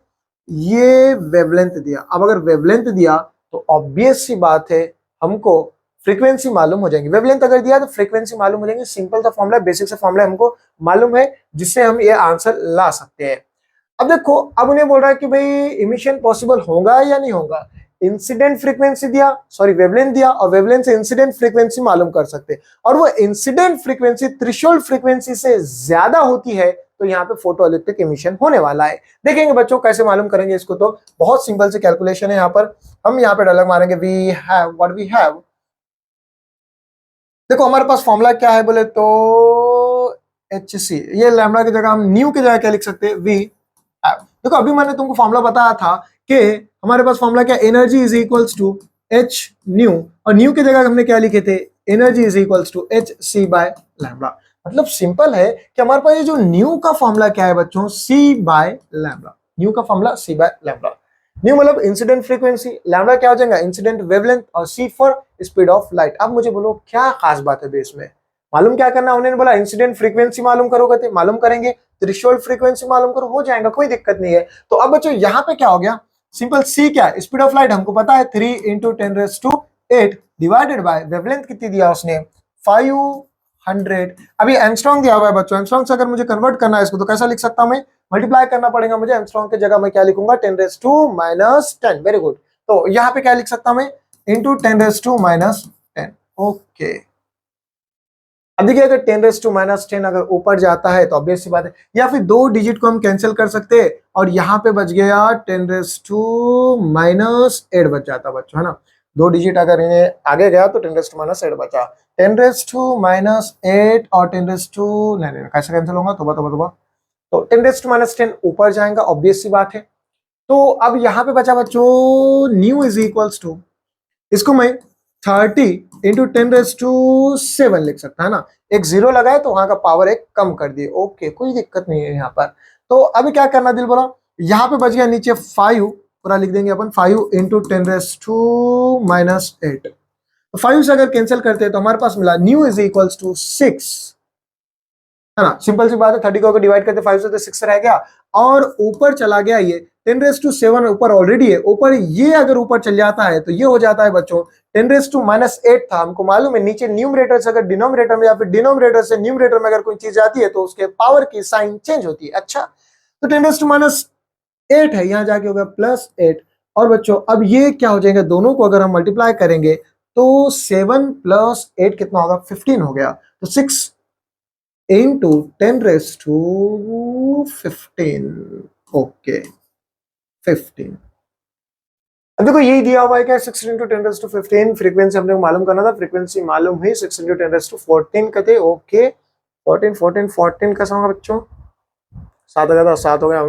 ये वेवलेंथ दिया। अब अगर वेवलेंथ दिया तो ऑब्वियस सी बात है हमको फ्रीक्वेंसी मालूम हो जाएगी, वेवलेंथ अगर दिया तो फ्रीक्वेंसी मालूम हो जाएगी। सिंपल सा फॉर्मूला, बेसिक सा फॉर्मूला हमको मालूम है जिससे हम ये आंसर ला सकते हैं। अब देखो, अब उन्हें बोल रहा है कि भाई इमिशन पॉसिबल होगा या नहीं होगा, इंसिडेंट फ्रीक्वेंसी दिया, सॉरी वेवलेंथ दिया, और वेवलेंथ से इंसिडेंट फ्रीक्वेंसी मालूम कर सकते हैं, और वो इंसिडेंट फ्रीक्वेंसी थ्रेशोल्ड फ्रीक्वेंसी से ज्यादा होती है तो यहाँ पे फोटो इलेक्ट्रिक इमिशन होने वाला है। देखेंगे बच्चों कैसे मालूम करेंगे इसको, तो बहुत सिंपल से कैलकुलेशन है। यहाँ पर हम यहाँ पे डायलॉग मारेंगे, we have what we have. देखो हमारे पास फॉर्मूला क्या है बोले तो HC, ये लैम्डा की जगह हम न्यू की जगह क्या लिख सकते हैं, वी हैव। देखो अभी मैंने तुमको फॉर्मूला बताया था कि हमारे पास फॉर्मूला क्या, energy is equals to H nu, और न्यू की जगह हमने क्या लिखे थे, energy is equals to HC by lambda. मतलब सिंपल है कि हमारे पास ये जो न्यू का फॉर्मूला क्या है बच्चों, C बाय लैम्डा, न्यू का formula C by lambda. New मतलब इंसिडेंट फ्रीक्वेंसी, लैम्डा क्या हो जाएगा इंसिडेंट वेवलेंथ, और सी फॉर स्पीड ऑफ लाइट। अब मुझे बोलो क्या खास बात है बेस में, मालूम क्या करना, उन्होंने बोला इंसिडेंट फ्रीक्वेंसी मालूम करो, कहते मालूम करेंगे, थ्रेशोल्ड फ्रीक्वेंसी मालूम करो, हो जाएगा, कोई दिक्कत नहीं है। तो अब बच्चों यहाँ पे क्या हो गया, सिंपल सी क्या है, स्पीड ऑफ लाइट हमको पता है 3 इंटू 10⁸ डिवाइडेड बाय वेवलेंथ कितनी दिया उसने 500। अभी एंगस्ट्रॉन्ग दिया हुआ है बच्चों, एंगस्ट्रॉन्ग से अगर मुझे कन्वर्ट करना है इसको तो कैसा लिख सकता हूं मैं, मल्टीप्लाई करना पड़ेगा मुझे, एंगस्ट्रॉन्ग की जगह मैं क्या लिखूंगा 10⁻⁻10। Very good. तो यहाँ पे क्या लिख सकता हूं मैं इंटू 10⁻⁻10। ओके, अब देखिए अगर 10⁻⁻10 अगर ऊपर जाता है तो ऑब्वियस सी बात है, या फिर 2 डिजिट को हम कैंसिल कर सकते हैं और यहाँ पे बच गया 10⁻⁻8 बच जाता बच्चों, है ना। 2 डिजिट अगर इन्हें आगे गया तो 10⁻⁻8 बचा, 10⁻⁻8 और 10 नहीं नहीं कैसे कैंसिल होगा, तो 10⁻⁻10 ऊपर जाएगा, ऑब्वियस सी बात है। तो अब यहाँ पे बचा बच्चों न्यू इज इक्वल्स टू, इसको मैं 30 इंटू 10⁻7 लिख सकता है ना, एक जीरो लगाए तो वहां का पावर एक कम कर दिए, ओके कोई दिक्कत नहीं है यहाँ पर। तो अभी क्या करना दिल बोला, यहाँ पे बच गया नीचे 5, पूरा लिख देंगे अपन 5 इंटू 10⁻⁻8। तो 5 से अगर कैंसिल करते हैं तो हमारे पास मिला न्यू इज इक्वल्स टू 6, है ना, सिंपल सी बात है, 30 को अगर डिवाइड करते 5 से तो 6 रह गया, और ऊपर चला गया ये 10⁻7 ऊपर ऑलरेडी है, ऊपर ये अगर ऊपर चल जाता है तो ये हो जाता है बच्चों 10⁻⁻8 था, हमको मालूम है नीचे न्यूमरेटर से अगर डिनोमिनेटर में या फिर डिनोमिनेटर से न्यूमरेटर में अगर कोई चीज जाती है तो उसके पावर की साइन चेंज होती है। अच्छा, तो 10⁻8 है, यहाँ जाके होगा +8, और बच्चों अब ये क्या हो जाएगा, दोनों को अगर हम मल्टीप्लाई करेंगे तो 7 + 8 कितना होगा 15 हो गया, तो 6 into 10⁻15, ओके 15। अब देखो यही दिया हुआ है क्या 6 into 10⁻15, फ्रीक्वेंसी हमने मालूम करना था, फ्रीक्वेंसी मालूम हुई 6 into 10⁻14 का थे, ओके 14 कैसा होगा बच्चों, 7 हो गया, 7 हो गया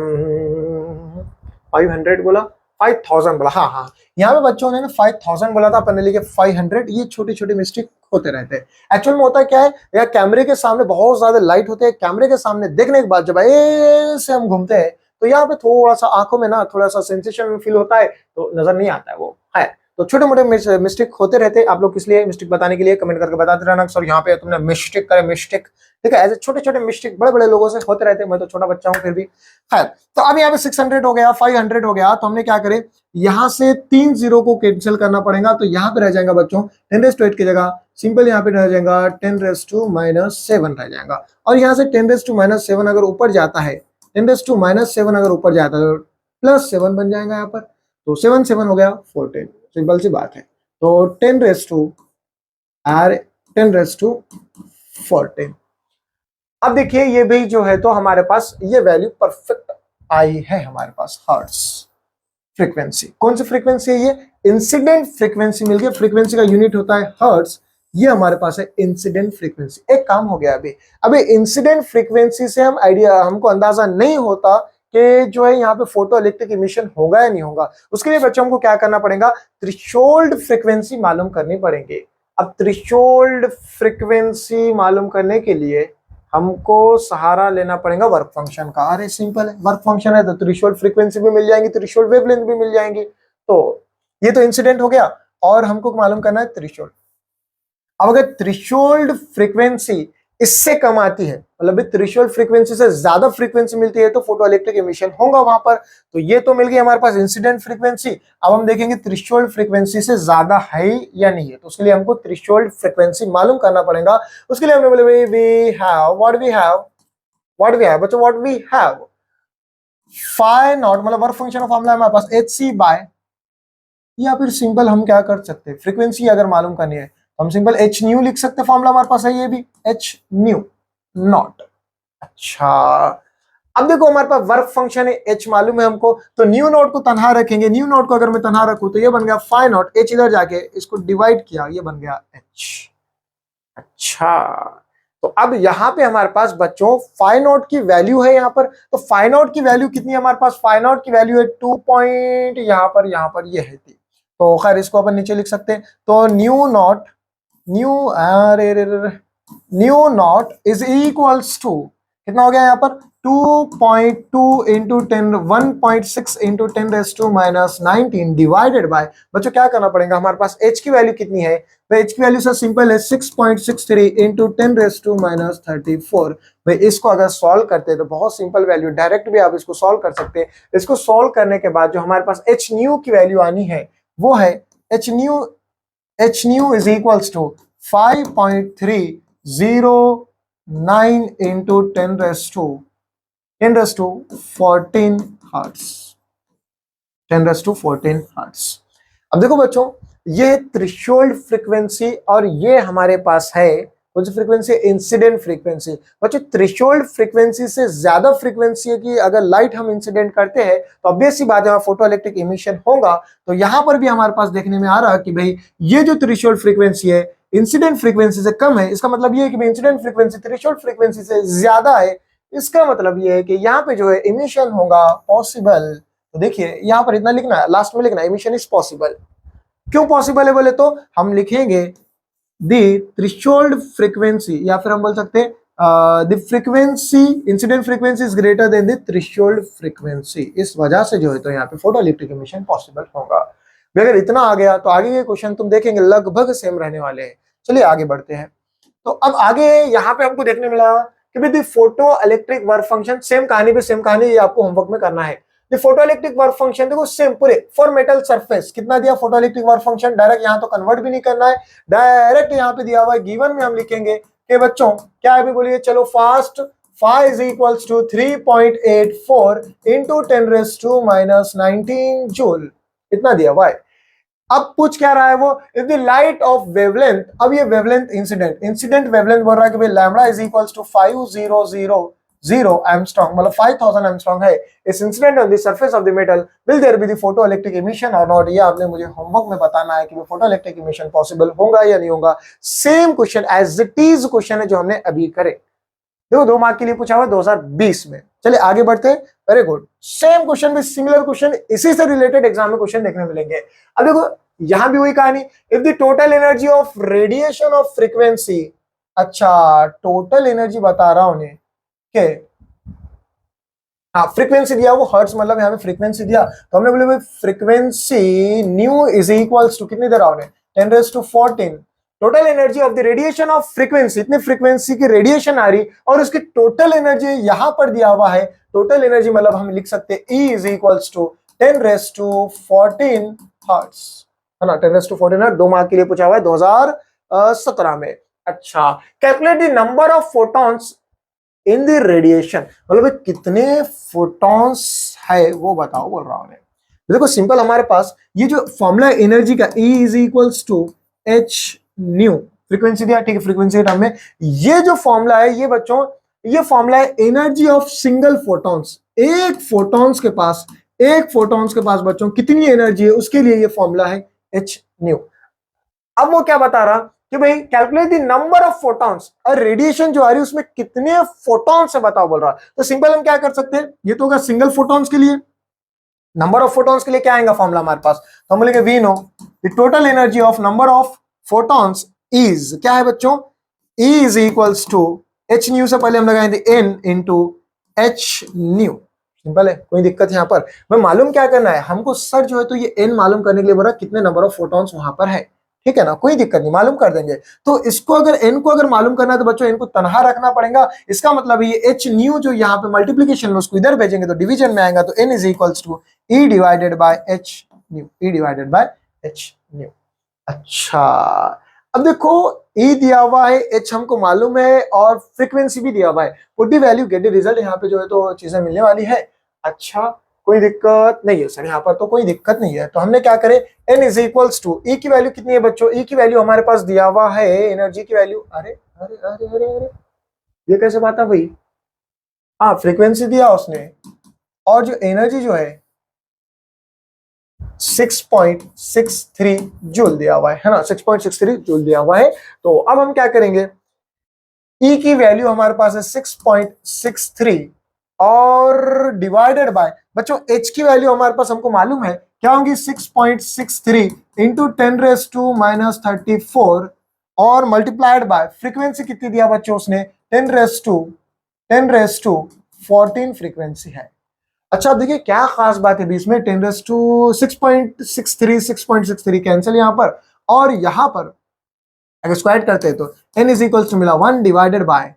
500 बोला, 5000 बोला, हाँ हाँ यहाँ पे बच्चों ने 5000 बोला था, अपन ने लिखे 500, ये छोटी छोटी मिस्टेक होते रहते हैं। एक्चुअल में होता क्या है, या कैमरे के सामने बहुत ज्यादा लाइट होते हैं, कैमरे के सामने देखने के बाद जब ऐसे हम घूमते हैं तो यहाँ पे थोड़ा सा आंखों में ना थोड़ा सा सेंसेशन फील होता है, तो नजर नहीं आता है वो है। तो छोटे मोटे मिस्टेक होते रहते हैं, आप लोग किस लिए मिस्टेक बताने के लिए कमेंट करके बताते रहना सर यहाँ पे तुमने मिस्टेक करे, मिस्टेक ठीक है, ऐसे छोटे छोटे मिस्टेक बड़े बड़े लोगों से होते रहते हैं, मैं तो छोटा बच्चा हूँ फिर भी। खैर, तो अब यहाँ पे 600 हो गया, 500 हो गया, तो हमने क्या करे, यहाँ से 3 जीरो को कैंसिल करना पड़ेगा, तो यहाँ पे रह जाएगा बच्चों 10⁻8 की जगह सिंपल यहाँ पे रह जाएगा 10⁻⁻7 रह जाएगा, और यहाँ से 10⁻⁻7 अगर ऊपर जाता है, 10⁻⁻7 अगर ऊपर जाता है तो +7 बन जाएगा यहाँ पर, तो 7 7 हो गया 14, सिंपल सी बात है। तो 10⁻14। अब देखिए ये भी जो है तो हमारे पास ये वैल्यू परफेक्ट आई है हमारे पास, हर्ट्ज फ्रीक्वेंसी, कौन सी फ्रीक्वेंसी है ये, इंसिडेंट फ्रीक्वेंसी मिल गई, फ्रीक्वेंसी का यूनिट होता है हर्ट्ज, ये हमारे पास है इंसिडेंट फ्रीक्वेंसी। एक काम हो गया अभी इंसिडेंट फ्रीक्वेंसी से हम आइडिया, हमको अंदाजा नहीं होता कि जो है यहाँ पे फोटो इलेक्ट्रिक इमिशन होगा या नहीं होगा, उसके लिए बच्चों को क्या करना पड़ेगा, थ्रेशोल्ड फ्रीक्वेंसी मालूम करनी पड़ेंगे। अब थ्रेशोल्ड फ्रीक्वेंसी मालूम करने के लिए हमको सहारा लेना पड़ेगा वर्क फंक्शन का, अरे सिंपल है, वर्क फंक्शन है तो थ्रेशोल्ड फ्रीक्वेंसी भी मिल जाएंगी, थ्रेशोल्ड वेवलेंथ भी मिल जाएंगी, तो ये तो इंसिडेंट हो गया, और हमको मालूम करना है थ्रेशोल्ड। अब अगर थ्रेशोल्ड फ्रीक्वेंसी इससे कम आती है, मतलब थ्रेशोल्ड फ्रीक्वेंसी से ज्यादा फ्रीक्वेंसी मिलती है तो फोटो इलेक्ट्रिक इमिशन होगा वहां पर, तो ये तो मिल गई हमारे पास इंसिडेंट फ्रीक्वेंसी। अब हम देखेंगे थ्रेशोल्ड फ्रीक्वेंसी से ज्यादा है या नहीं है, तो उसके लिए हमको थ्रेशोल्ड फ्रीक्वेंसी मालूम करना पड़ेगा। उसके लिए हमने बोले we have what we have बच्चों, what we have phi naught, मतलब वर्क फंक्शन का फॉर्मूला हमारे पास hc बाय, या फिर सिंपल हम क्या कर सकते हैं, फ्रीक्वेंसी अगर मालूम करनी है हम सिंपल h न्यू लिख सकते हैं, फॉर्मूला हमारे पास है ये भी h न्यू नॉट। अच्छा, अब देखो हमारे पास वर्क फंक्शन है h मालूम है हमको, तो न्यू नॉट को तनहा रखेंगे, न्यू नॉट को अगर मैं तनहा रखूं तो ये बन गया फाई नॉट, h इधर जाके इसको डिवाइड किया, ये बन गया h। अच्छा, तो अब यहाँ पे हमारे पास बच्चों फाई नॉट की वैल्यू है यहाँ पर, तो फाई नॉट की वैल्यू कितनी है हमारे पास, फाई नॉट की वैल्यू है 2 पॉइंट, यहाँ पर ये है थी, तो खैर इसको अपन नीचे लिख सकते हैं, तो nu naught is equals to कितना हो गया यहाँ पर 2.2 इंटू 10 1.6 इंटू 10⁻⁻19 डिवाइडेड बाय, बच्चों क्या करना पड़ेगा, हमारे पास h की वैल्यू कितनी है, तो h की वैल्यू सर सिंपल है 6.63 इंटू 10⁻34। भाई इसको अगर सॉल्व करते हैं तो बहुत सिंपल वैल्यू, डायरेक्ट भी आप इसको सॉल्व कर सकते हैं। इसको सॉल्व करने के बाद जो हमारे पास h न्यू की वैल्यू आनी है वो है h nu is equals to 5.309 into 10⁻14 hertz, 10⁻14 hertz. अब देखो बच्चों, ये थ्रेशोल्ड फ्रीक्वेंसी और ये हमारे पास है कौन सी फ्रीक्वेंसी, इंसिडेंट फ्रीक्वेंसी। बच्चों थ्रेशोल्ड फ्रीक्वेंसी से ज्यादा फ्रीक्वेंसी है कि अगर लाइट हम इंसिडेंट करते हैं तो ऑब्वियस सी बात है फोटो इलेक्ट्रिक इमिशन होगा। तो यहां पर भी हमारे पास देखने में आ रहा है कि भाई ये जो थ्रेशोल्ड फ्रीक्वेंसी है इंसिडेंट फ्रीक्वेंसी से कम है, इसका मतलब ये है कि इंसिडेंट फ्रीक्वेंसी थ्रेशोल्ड फ्रीक्वेंसी से ज्यादा है, इसका मतलब ये है कि यहाँ पे जो है इमिशन होगा पॉसिबल। तो देखिए यहाँ पर इतना लिखना है, लास्ट में लिखना है इमिशन इज पॉसिबल। क्यों पॉसिबल है बोले तो हम लिखेंगे द थ्रेशोल्ड फ्रीक्वेंसी, या फिर हम बोल सकते हैं the frequency, incident frequency is greater than the threshold frequency. इस वजह से जो है तो यहाँ पे फोटो इलेक्ट्रिक इमिशन पॉसिबल होगा। अगर इतना आ गया तो आगे के क्वेश्चन तुम देखेंगे लगभग सेम रहने वाले हैं। चलिए आगे बढ़ते हैं। तो अब आगे यहाँ पे हमको देखने मिला कि भाई photo electric work function, same कहानी पे सेम कहानी, ये आपको होमवर्क में करना है। फोटो इलेक्ट्रिक वर्क फंक्शन देखो सेम पूरे फॉर मेटल सरफेस कितना दिया photo electric work function, direct यहाँ तो कन्वर्ट भी नहीं करना है, डायरेक्ट यहाँ पे दिया हुआ है गिवन में हम लिखेंगे कि बच्चों क्या है भी बोलिए, चलो fast phi is equals to 3.84 into 10⁻⁻19 joule, इतना दिया हुआ है। अब पूछ क्या रहा है वो, if the light of wavelength, अब ये वेवलेंथ इंसिडेंट वेवलेंथ बोल रहा है कि भाई lambda is equals to 5000 angstrom, मतलब 5000 एंगस्ट्रॉम है, is incident on the surface of the metal, will there be the photo electric emission और नॉट। ये आपने मुझे होमवर्क में बताना है कि फोटो इलेक्ट्रिक इमिशन पॉसिबल होगा या नहीं होगा। Same question as it is question है जो हमने अभी करे, देखो 2 मार्क के लिए पूछा हुआ 2020 में। चलिए आगे बढ़ते हैं। वेरी गुड, सेम क्वेश्चन भी सिमिलर क्वेश्चन इसी से रिलेटेड एग्जाम में क्वेश्चन देखने मिलेंगे। अब देखो यहां भी वही कहानी, if the total energy of radiation of frequency, अच्छा टोटल एनर्जी बता रहा हूं उन्हें के, हाँ फ्रीक्वेंसी दिया वो हर्ट्ज, मतलब यहाँ पे फ्रीक्वेंसी दिया तो हमने बोले frequency nu is equals to कितनी दे रहा हूं 10⁻14 total energy of the radiation of frequency, इतनी फ्रीक्वेंसी की रेडिएशन आ रही और उसकी टोटल एनर्जी यहां पर दिया हुआ है। टोटल एनर्जी मतलब हम लिख सकते हैं E is equals to 10⁻14 hertz, है ना, 10⁻14 है। 2 मार्क के लिए पूछा हुआ है 2017 में। अच्छा, calculate the number of photons in the radiation, मतलब कितने फोटॉन्स है वो बताओ बोल रहा हूं। देखो सिंपल, हमारे पास ये जो फॉर्मूला एनर्जी का E is equals to H nu, frequency दिया ठीक है, फ्रीक्वेंसी के टर्म में ये जो फॉर्मूला है ये बच्चों, ये फॉर्मूला है एनर्जी ऑफ सिंगल फोटॉन्स। एक फोटॉन्स के पास बच्चों कितनी एनर्जी है उसके लिए ये फॉर्मूला है एच न्यू। अब वो क्या बता रहा कि भाई calculate the number of photons, और रेडिएशन जो आ रही है उसमें कितने फोटॉन्स है बताओ बोल रहा। तो सिंपल हम क्या कर सकते हैं, ये तो होगा सिंगल फोटॉन्स के लिए, नंबर ऑफ फोटॉन्स के लिए क्या आएगा फॉर्मूला हमारे पास, तो हम बोलेंगे we know the total energy of number of photons is, क्या है बच्चों, E is equals to H nu से पहले हम लगाएंगे n into H nu. Simple है, कोई दिक्कत है यहाँ पर। मैं मालूम क्या करना है हमको सर, जो है तो ये n मालूम करने के लिए बोला कितने नंबर ऑफ फोटॉन्स वहां पर है, ठीक है ना, कोई दिक्कत नहीं, मालूम कर देंगे। तो इसको अगर n को अगर मालूम करना है तो बच्चों n को तनहा रखना पड़ेगा। इसका मतलब ये एच न्यू जो यहाँ पे मल्टीप्लीकेशन में उसको इधर भेजेंगे तो डिवीजन में आएगा, तो n is equals to E divided by H nu, E divided by H nu. अच्छा अब देखो E दिया हुआ है, H हमको मालूम है और फ्रीक्वेंसी भी दिया हुआ है, put the value get the result, यहाँ पे जो है तो चीजें मिलने वाली है। अच्छा कोई दिक्कत नहीं है सर, यहाँ पर तो कोई दिक्कत नहीं है। तो हमने क्या करे, n is equals to E की वैल्यू कितनी है बच्चों, E की वैल्यू हमारे पास दिया हुआ है एनर्जी की वैल्यू, अरे अरे अरे अरे अरे ये कैसे बात है भाई, हाँ फ्रीक्वेंसी दिया उसने और जो एनर्जी जो है 6.63 जूल दिया हुआ है ना, 6.63 जूल दिया हुआ है। तो अब हम क्या करेंगे, E की वैल्यू हमारे पास है 6.63 और डिवाइडेड बाय बच्चों H की वैल्यू हमारे पास हमको मालूम है क्या होगी, 6.63 इंटू 10⁻⁻34 और मल्टीप्लाइड बाय फ्रीक्वेंसी कितनी दिया बच्चों उसने 10⁻⁻ 10⁻14 फ्रीक्वेंसी है। अच्छा अब देखिए क्या खास बात है बीच में, 10⁻6.63 6.63 कैंसिल यहाँ पर, और यहाँ पर अगर स्क्वायर करते हैं तो n इज इक्वल टू मिला 1 डिवाइडेड बाय,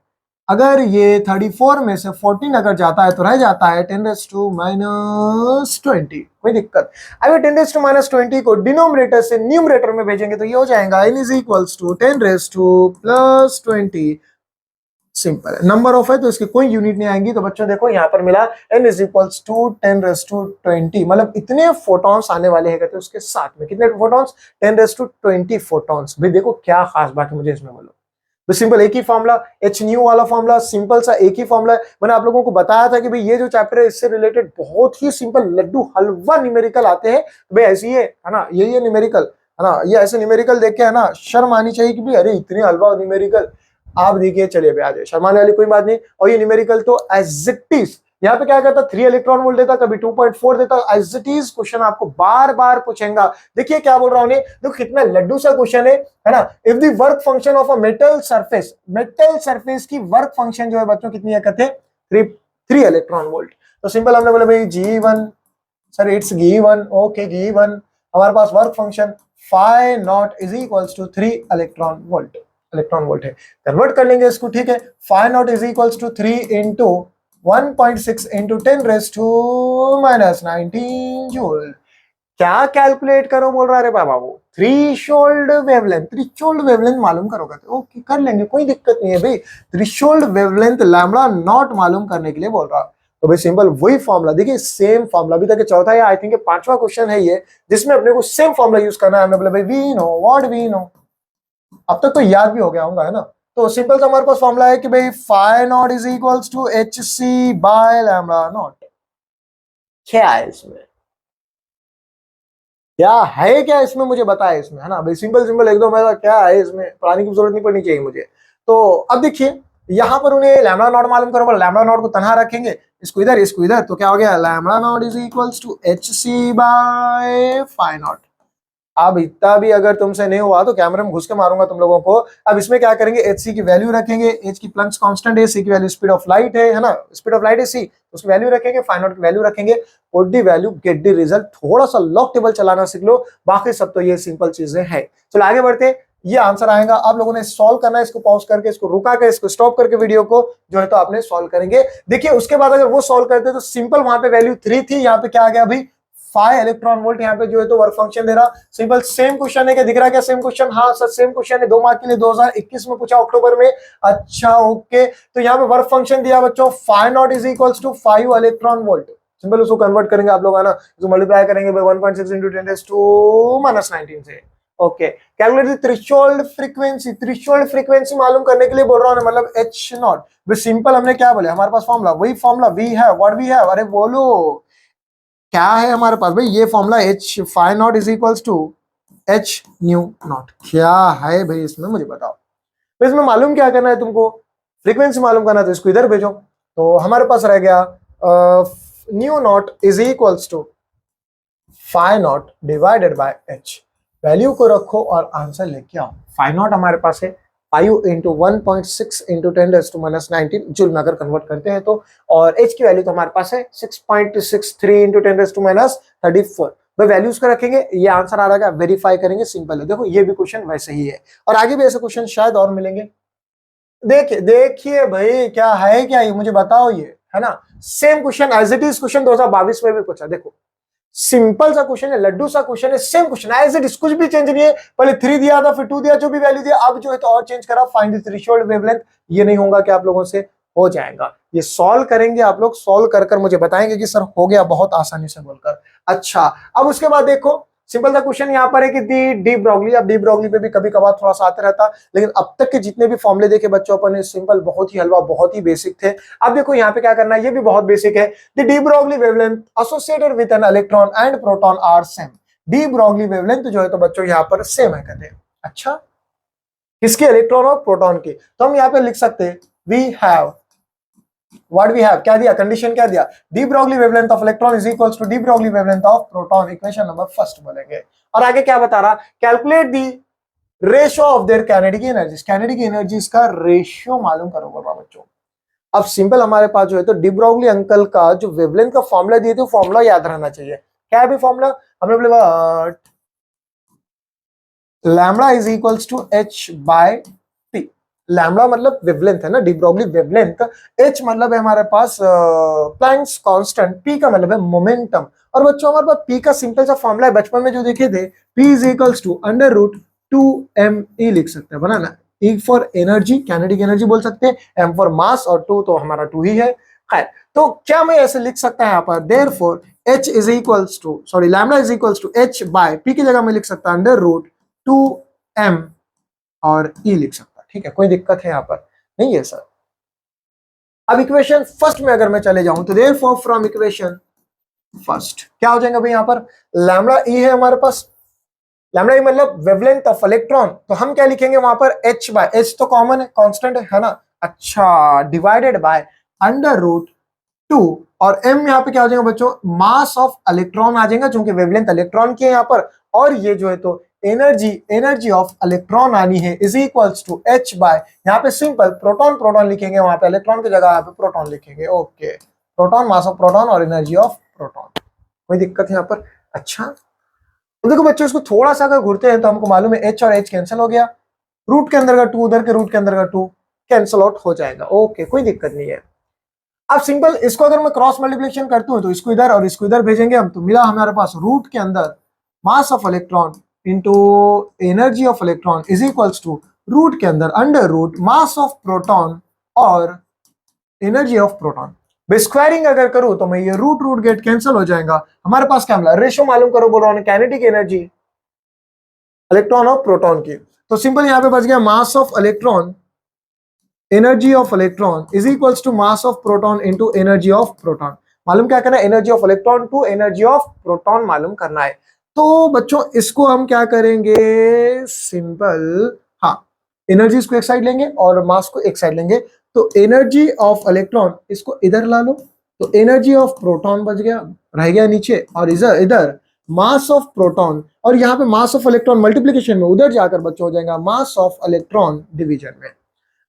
अगर ये 34 में से 14 अगर जाता है तो रह जाता है 10⁻⁻20। कोई दिक्कत? अगर 10⁻⁻20 को डिनोमिनेटर से न्यूमरेटर में भेजेंगे तो ये हो जाएगा n is equals to 10⁻+20। Simple है, नंबर ऑफ है तो इसकी कोई यूनिट नहीं आएंगी। तो बच्चों देखो यहाँ पर मिला n इज इक्वल्स टू 10⁻20, मतलब इतने फोटॉन्स आने वाले हैं कहते हैं उसके साथ में। कितने फोटॉन्स? 10⁻20 फोटॉन्स। भाई देखो क्या खास बात है मुझे इसमें बोलो। तो सिंपल एक ही फॉर्मूला, एच न्यू वाला फॉर्मूला, सिंपल सा एक ही फॉर्मूला है। मैंने आप लोगों को बताया था कि भाई ये जो चैप्टर है इससे रिलेटेड बहुत ही सिंपल लड्डू हलवा न्यूमेरिकल आते हैं। भाई ऐसी है ना, ये न्यूमेरिकल है ना, ये ऐसे न्यूमेरिकल देख के है ना शर्म आनी चाहिए कि भाई अरे इतने हलवा न्यूमेरिकल। आप देखिए, चलिए भाई आ जाए, शर्माने वाली कोई बात नहीं। और ये न्यूमेरिकल तो एज इट इज यहाँ पे क्या करता, 3 इलेक्ट्रॉन वोल्ट देता, कभी 2.4 देता, एज इट इज क्वेश्चन आपको बार बार पूछेगा। देखिए क्या बोल रहा हूं, देखो कितना लड्डू सा क्वेश्चन है ना। If the work function of a metal surface की वर्क फंक्शन जो है बच्चों कितनी है कहते हैं 3 इलेक्ट्रॉन वोल्ट। तो सिंपल हमने बोला भाई G1, sir it's G1, okay G1 हमारे पास work function phi naught is equals to 3 electron volt है। कन्वर्ट कर लेंगे इसको, ठीक है। Phi naught is equals to 3 into 1.6 into 10⁻⁻19 joule. क्या कैलकुलेट करो बोल रहा है बाबा, वो थ्रीशोल्ड वेवलेंथ मालूम करोगे तो ओके कर लेंगे, कोई दिक्कत नहीं है भाई। थ्रीशोल्ड वेवलेंथ लैम्बडा नॉट मालूम करने के लिए बोल रहा। तो भाई सिंपल वही फॉर्मूला, देखिए सेम फॉर्मूला। अभी तक चौथा या आई थिंक 5वां क्वेश्चन है ये जिसमें अपने को सेम फॉर्मूला यूज करना है। हमने बोला भाई we know what we know, अब तक तो याद भी हो गया होगा है ना। तो सिंपल सा हमारे पास फॉर्मूला है कि भाई phi naught is equals to HC by lambda naught. क्या है इसमें, क्या है, क्या इसमें मुझे बताया इसमें, है ना भाई। सिंपल एकदम ऐसा क्या है इसमें, पढ़ाने की जरूरत नहीं पड़नी चाहिए मुझे। तो अब देखिए यहाँ पर उन्हें लैम्बडा नॉट मालूम करो, लैम्बडा नॉट को तनहा रखेंगे, इसको इधर, तो क्या हो गया, lambda naught is equals to HC by phi naught. अब इतना भी अगर तुमसे नहीं हुआ तो कैमरे में घुस के मारूंगा तुम लोगों को। अब इसमें क्या करेंगे, HC की वैल्यू रखेंगे, H की प्लंक्स कांस्टेंट है, C की वैल्यू स्पीड ऑफ लाइट है ना, स्पीड ऑफ लाइट है C, उसकी वैल्यू रखेंगे, फाई नॉट की वैल्यू रखेंगे, put the value get the result. थोड़ा सा लॉग टेबल चलाना सीख लो, बाकी सब तो ये सिंपल चीजें हैं। चलो आगे बढ़ते, ये आंसर आएगा, आप लोगों ने सॉल्व करना है, इसको पॉज करके, इसको रुका के, इसको स्टॉप करके वीडियो को जो है तो आपने सॉल्व करेंगे। देखिए उसके बाद अगर वो सॉल्व करते तो सिंपल वहां पे वैल्यू 3 थी, यहाँ पे क्या आ गया अभी 5 इलेक्ट्रॉन वोल्ट, यहाँ पे जो है तो वर्क फंक्शन दे रहा। सिंपल सेम क्वेश्चन है, क्या दिख रहा है क्या सेम क्वेश्चन? हाँ सर सेम क्वेश्चन है, 2 मार्क के लिए 2021 में पूछा अक्टूबर में। अच्छा ओके, तो यहाँ पे वर्क फंक्शन दिया बच्चों, phi naught is equals to 5 electron volt. Simple उसको कन्वर्ट करेंगे आप लोग है ना, जो मल्टीप्लाई करेंगे 1.6 इंटू 10⁻⁻19 से। Okay, calculate the threshold frequency मालूम करने के लिए बोल रहा हूँ, मतलब एच नॉट। सिंपल हमने क्या बोले, हमारे पास फॉर्मूला वही फॉर्मूला वी है, व्हाट वी हैव, अरे बोलो क्या है हमारे पास भाई, ये formula H phi naught is equals to H nu naught. क्या है भाई इसमें मुझे बताओ। तो इसमें मालूम क्या करना है तुमको, फ्रीक्वेंसी मालूम करना है, तो इसको इधर भेजो। तो हमारे पास रह गया nu naught is equals to phi naught divided by H। Value को रखो और आंसर लेके आओ। फाई नॉट हमारे पास है 5 इंटू 1.6 इंटू 10⁻⁻19 जूल में अगर कन्वर्ट करते हैं तो, और H की वैल्यू तो हमारे पास है 6.63 इंटू 10⁻34। भाई वैल्यूज को रखेंगे, ये आंसर आ रहा है, वेरीफाई करेंगे, सिंपल है। देखो ये भी क्वेश्चन वैसे ही है, और आगे भी ऐसे क्वेश्चन शायद और मिलेंगे। देखिए भाई क्या है, क्या ये मुझे बताओ, ये है ना same question as it is, question 2022 में भी पूछा। देखो सिंपल सा क्वेश्चन है, लड्डू सा क्वेश्चन है, same question as it is, कुछ भी चेंज नहीं है। पहले 3 दिया था, फिर 2 दिया, जो भी वैल्यू दिया, अब जो है तो और चेंज करा, फाइंड द थ्रेशोल्ड वेवलेंथ। ये नहीं होगा कि आप लोगों से हो जाएगा, ये सॉल्व करेंगे आप लोग, सॉल्व कर मुझे बताएंगे कि सर हो गया बहुत आसानी से बोलकर। अच्छा अब उसके बाद देखो सिंपल सा क्वेश्चन यहाँ पर है कि डी ब्रोगली। अब डी ब्रोगली पे भी कभी कभार थोड़ा सा आते रहता, लेकिन अब तक के जितने भी फॉर्मूले देखे बच्चों अपन ने, सिंपल बहुत ही हलवा, बहुत ही बेसिक थे। अब देखो यहाँ पे क्या करना है, ये भी बहुत बेसिक है। The de Broglie wavelength associated with an electron and proton are same. De Broglie wavelength जो है तो बच्चों यहाँ पर सेम है कहते हैं। अच्छा किसके, इलेक्ट्रॉन और प्रोटॉन की। तो हम यहाँ पे लिख सकते हैं we have what we have, क्या दिया कंडीशन, क्या दिया, de Broglie wavelength of electron is equals to de Broglie wavelength of proton. Equation number first बोलेंगे। और आगे क्या बता रहा, calculate the ratio of their kinetic energies. Kinetic energies का रेशियो मालूम करो बच्चों। अब सिंपल हमारे पास जो है तो डी ब्रोगली अंकल का जो वेवलेंथ का फॉर्मूला दिए थे फॉर्मूला याद रहना चाहिए। क्या है भी फॉर्मूला? हमने बोला lambda is equals to H by P. Lambda मतलब वेवलेंथ है ना, डी ब्रोगली वेवलेंथ। एच मतलब है हमारे पास प्लैंक्स कांस्टेंट, पी का मतलब है मोमेंटम। और बच्चों हमारे पास पी का सिंपल सा फॉर्मूला है, बचपन में जो देखे थे, P is equals to under root 2m लिख सकते हैं, बनाना। E for energy, kinetic energy बोल सकते हैं, एम फॉर मास, और टू तो हमारा टू ही है। खैर, तो क्या मैं ऐसे लिख सकता है यहाँ पर, therefore h is equals to, sorry, lambda is equals to h by p की जगह मैं लिख सकता अंडर रूट 2m और e लिख सकता। ठीक है, कोई दिक्कत है यहाँ पर? नहीं है सर। अब इक्वेशन फर्स्ट में अगर मैं चले जाऊं तो देयरफॉर फ्रॉम इक्वेशन फर्स्ट क्या हो जाएगा भाई, यहाँ पर लैम्बडा ई है हमारे पास, लैम्बडा ई मतलब वेवलेंथ ऑफ इलेक्ट्रॉन, तो हम क्या लिखेंगे वहां पर h बाय, h तो कॉमन है, कांस्टेंट है ना, अच्छा, डिवाइडेड बाय अंडर रूट 2, और m यहाँ पे क्या हो जाएगा बच्चों, मास ऑफ इलेक्ट्रॉन आ जाएगा, क्योंकि वेवलेंथ इलेक्ट्रॉन की है यहाँ पर, और ये जो है तो एनर्जी ऑफ इलेक्ट्रॉन आनी है is equals to h by, यहाँ पे सिंपल प्रोटॉन प्रोटॉन लिखेंगे, वहां पे इलेक्ट्रॉन की जगह यहाँ पे प्रोटॉन लिखेंगे। Okay, proton, mass of proton और एनर्जी ऑफ प्रोटॉन। कोई दिक्कत है यहाँ पर? अच्छा, तो देखो बच्चों, इसको थोड़ा सा अगर घुरते हैं तो हमको मालूम है h और h कैंसिल हो गया, रूट के अंदर का 2 उधर के रूट के अंदर का 2 कैंसिल आउट हो जाएगा। ओके, कोई दिक्कत नहीं है। अब सिंपल इसको अगर मैं क्रॉस मल्टीप्लिकेशन करता हूं तो इसको इधर और इसको इधर भेजेंगे हम, तो मिला हमारे पास रूट के अंदर mass of electron into energy of electron is equals to root के अंदर under root mass of proton और एनर्जी ऑफ प्रोटॉन। स्क्वायरिंग अगर करूं तो मैं ये रूट रूट गेट कैंसिल हो जाएगा, हमारे पास क्या मिला, रेशो मालूम करो, बोल रहा हूं काइनेटिक एनर्जी इलेक्ट्रॉन और प्रोटॉन की। तो सिंपल यहां पे बच गया mass of electron, energy of electron is equals to mass of proton into energy of proton. मालूम क्या करना है, energy of electron to energy of proton मालूम करना है। तो बच्चों इसको हम क्या करेंगे, सिंपल, हाँ, एनर्जी को एक साइड लेंगे और मास को एक साइड लेंगे, तो एनर्जी ऑफ इलेक्ट्रॉन इसको इधर ला लो, तो एनर्जी ऑफ प्रोटॉन बच गया, रह गया नीचे, और इधर इधर मास ऑफ प्रोटॉन, और यहाँ पे मास ऑफ इलेक्ट्रॉन मल्टीप्लीकेशन में उधर जाकर बच्चों हो जाएगा मास ऑफ इलेक्ट्रॉन डिवीजन में।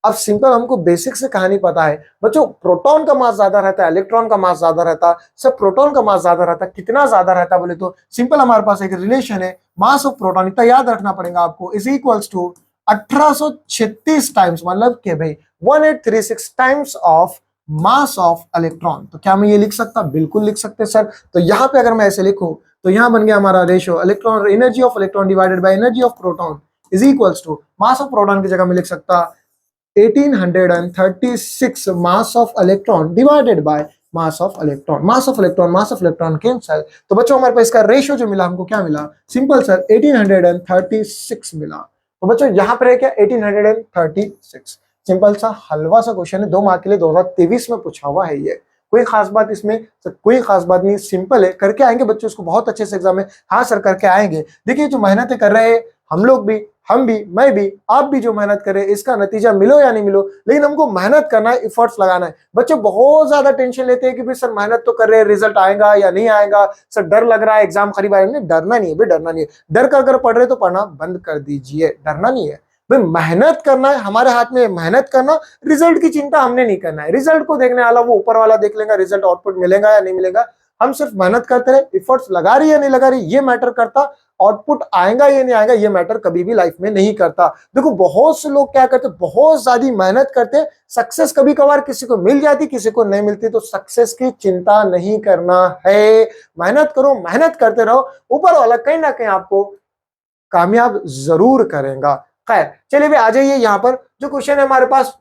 अब सिंपल हमको बेसिक से कहानी पता है बच्चों, प्रोटॉन का मास ज्यादा रहता है, इलेक्ट्रॉन का मास ज्यादा रहता है, सब प्रोटॉन का मास ज्यादा रहता है। कितना ज्यादा रहता है बोले तो सिंपल हमारे पास एक रिलेशन है, मास ऑफ प्रोटॉन, इतना याद रखना पड़ेगा आपको, इज इक्वल्स टू 1836 टाइम्स, मतलब के भाई 1836 times of mass of electron. तो क्या मैं ये लिख सकता? बिल्कुल लिख सकते सर। तो यहां पे अगर मैं ऐसे लिखूं तो यहां बन गया हमारा ratio electron, energy of electron divided by energy of proton is equals to mass of proton की जगह में लिख सकता 1836 mass of electron divided by mass of electron. Mass of electron cancel, तो बच्चों हमारे पास इसका रेशियो जो मिला हमको क्या मिला, सिंपल सर 1836 मिला। तो बच्चों यहां पर है क्या 1836, सिंपल सा हलवा सा क्वेश्चन है, 2 मार्क के लिए 2023 में पूछा हुआ है ये, कोई खास बात इसमें सर, कोई खास बात नहीं, सिंपल है, करके आएंगे बच्चों इसको बहुत अच्छे से एग्जाम में। हाँ सर करके आएंगे। देखिए जो मेहनत कर रहे हैं हम लोग भी, हम भी, मैं भी, आप भी जो मेहनत करें इसका नतीजा मिलो या नहीं मिलो, लेकिन हमको मेहनत करना है, एफर्ट्स लगाना है। बच्चे बहुत ज्यादा टेंशन लेते हैं कि भाई सर मेहनत तो कर रहे हैं, रिजल्ट आएगा या नहीं आएगा, सर डर लग रहा है, एग्जाम करीब आएंगे। डरना नहीं है भाई, डरना नहीं है। डर कर अगर पढ़ रहे तो पढ़ना बंद कर दीजिए, डरना नहीं है भाई, मेहनत करना है, हमारे हाथ में मेहनत करना, रिजल्ट की चिंता हमने नहीं करना है। रिजल्ट को देखने वाला वो ऊपर वाला देख लेगा, रिजल्ट आउटपुट मिलेगा या नहीं मिलेगा, हम सिर्फ मेहनत करते रहे, एफर्ट्स लगा रही है या नहीं लगा रही ये मैटर करता, आउटपुट आएगा या नहीं आएगा ये मैटर कभी भी लाइफ में नहीं करता। देखो बहुत से लोग क्या करते, बहुत ज्यादा मेहनत करते, सक्सेस कभी कभार किसी को मिल जाती किसी को नहीं मिलती, तो सक्सेस की चिंता नहीं करना है, मेहनत करो, मेहनत करते रहो, ऊपर वाला कहीं ना कहीं आपको कामयाब जरूर करेगा। खैर चलिए भी आ जाइए यहाँ पर जो क्वेश्चन है हमारे पास,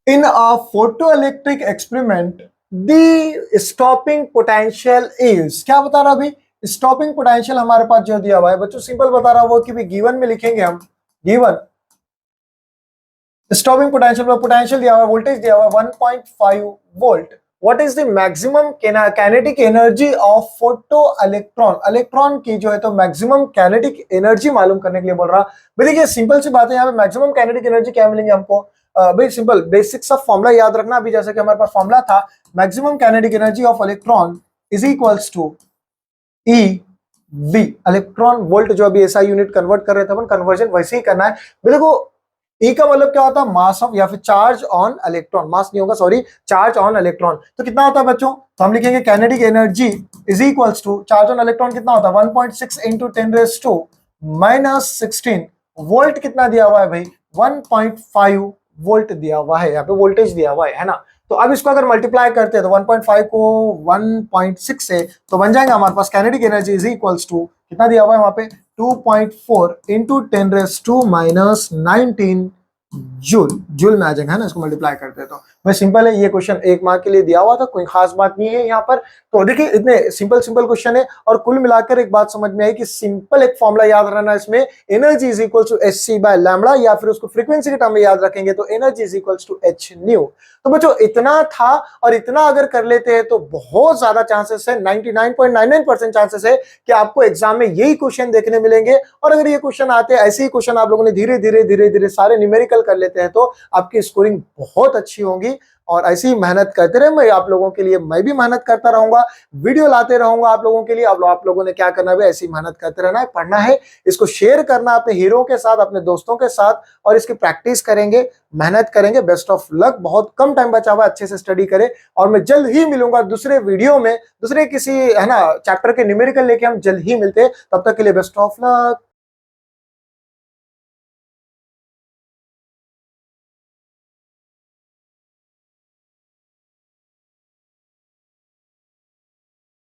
in a photo electric experiment the stopping potential is, क्या बता रहा अभी, स्टॉपिंग पोटेंशियल हमारे पास जो दिया हुआ है बच्चों, सिंपल बता रहा वो कि भी गिवन में लिखेंगे हम, गिवन स्टॉपिंग पोटेंशियल में पोटेंशियल दिया हुआ है, वोल्टेज दिया हुआ है 1.5 volt, what is the maximum kinetic energy of photo electron, electron की जो है तो मैक्सिमम काइनेटिक एनर्जी मालूम करने के लिए बोल रहा। भाई देखिए सिंपल सी बात है, यहाँ पे मैक्सिमम काइनेटिक एनर्जी क्या मिलेंगे हमको, भाई सिंपल बेसिक्स ऑफ फॉर्मूला याद रखना। अभी जैसे कि हमारे पास फॉर्मूला था maximum kinetic energy of electron is equals to E V, electron volt, जो अभी एसआई यूनिट कन्वर्ट कर रहे थे अपन, कन्वर्जन वैसे ही करना है। देखो ई का मतलब क्या होता है, मास ऑफ या फिर चार्ज ऑन इलेक्ट्रॉन, मास नहीं होगा सॉरी, चार्ज ऑन इलेक्ट्रॉन। तो कितना होता है बच्चों, तो हम लिखेंगे kinetic energy is equals to charge on electron कितना होता है 1.6 इंटू 10⁻⁻16 वोल्ट। कितना दिया हुआ है भाई, 1.5 वोल्ट दिया हुआ है, यहाँ पे वोल्टेज दिया हुआ है ना। तो अब इसको अगर मल्टीप्लाई करते हैं तो 1.5 को 1.6 से तो बन जाएगा हमारे पास kinetic energy is equals to कितना दिया हुआ है वहां पे 2.4 इंटू 10⁻⁻19 जूल, जूल में आ जाएगा है ना, इसको मल्टीप्लाई करते हैं तो भाई सिंपल है। ये क्वेश्चन 1 मार्क के लिए दिया हुआ था, कोई खास बात नहीं है यहाँ पर। तो देखिए इतने सिंपल सिंपल क्वेश्चन है, और कुल मिलाकर एक बात समझ में आई कि सिंपल एक फॉर्मूला याद रहना इसमें, energy is equal to hc/λ, या फिर उसको फ्रीक्वेंसी के टर्म में याद रखेंगे तो energy is equal to h nu. तो बच्चों इतना था, और इतना अगर कर लेते हैं तो बहुत ज्यादा चांसेस है, 99.99% चांसेस है कि आपको एग्जाम में यही क्वेश्चन देखने मिलेंगे। और अगर ये क्वेश्चन आते हैं, ऐसे ही क्वेश्चन आप लोगों ने धीरे धीरे धीरे धीरे सारे न्यूमेरिकल कर लेते हैं तो आपकी स्कोरिंग बहुत अच्छी होगी। और ऐसी ही मेहनत करते रहे, मैं आप लोगों के लिए, मैं भी मेहनत करता रहूंगा, वीडियो लाते रहूंगा आप लोगों के लिए। आप लोगों ने क्या करना है, ऐसी मेहनत करते रहना है, पढ़ना है, इसको शेयर करना अपने हीरो के साथ, अपने दोस्तों के साथ, और इसकी प्रैक्टिस करेंगे, मेहनत करेंगे। बेस्ट ऑफ लक, बहुत कम टाइम बचा हुआ है, अच्छे से स्टडी करें। और मैं जल्द ही मिलूंगा दूसरे वीडियो में, दूसरे किसी है ना चैप्टर के न्यूमेरिकल लेके हम जल्द ही मिलते हैं। तब तक के लिए बेस्ट ऑफ लक।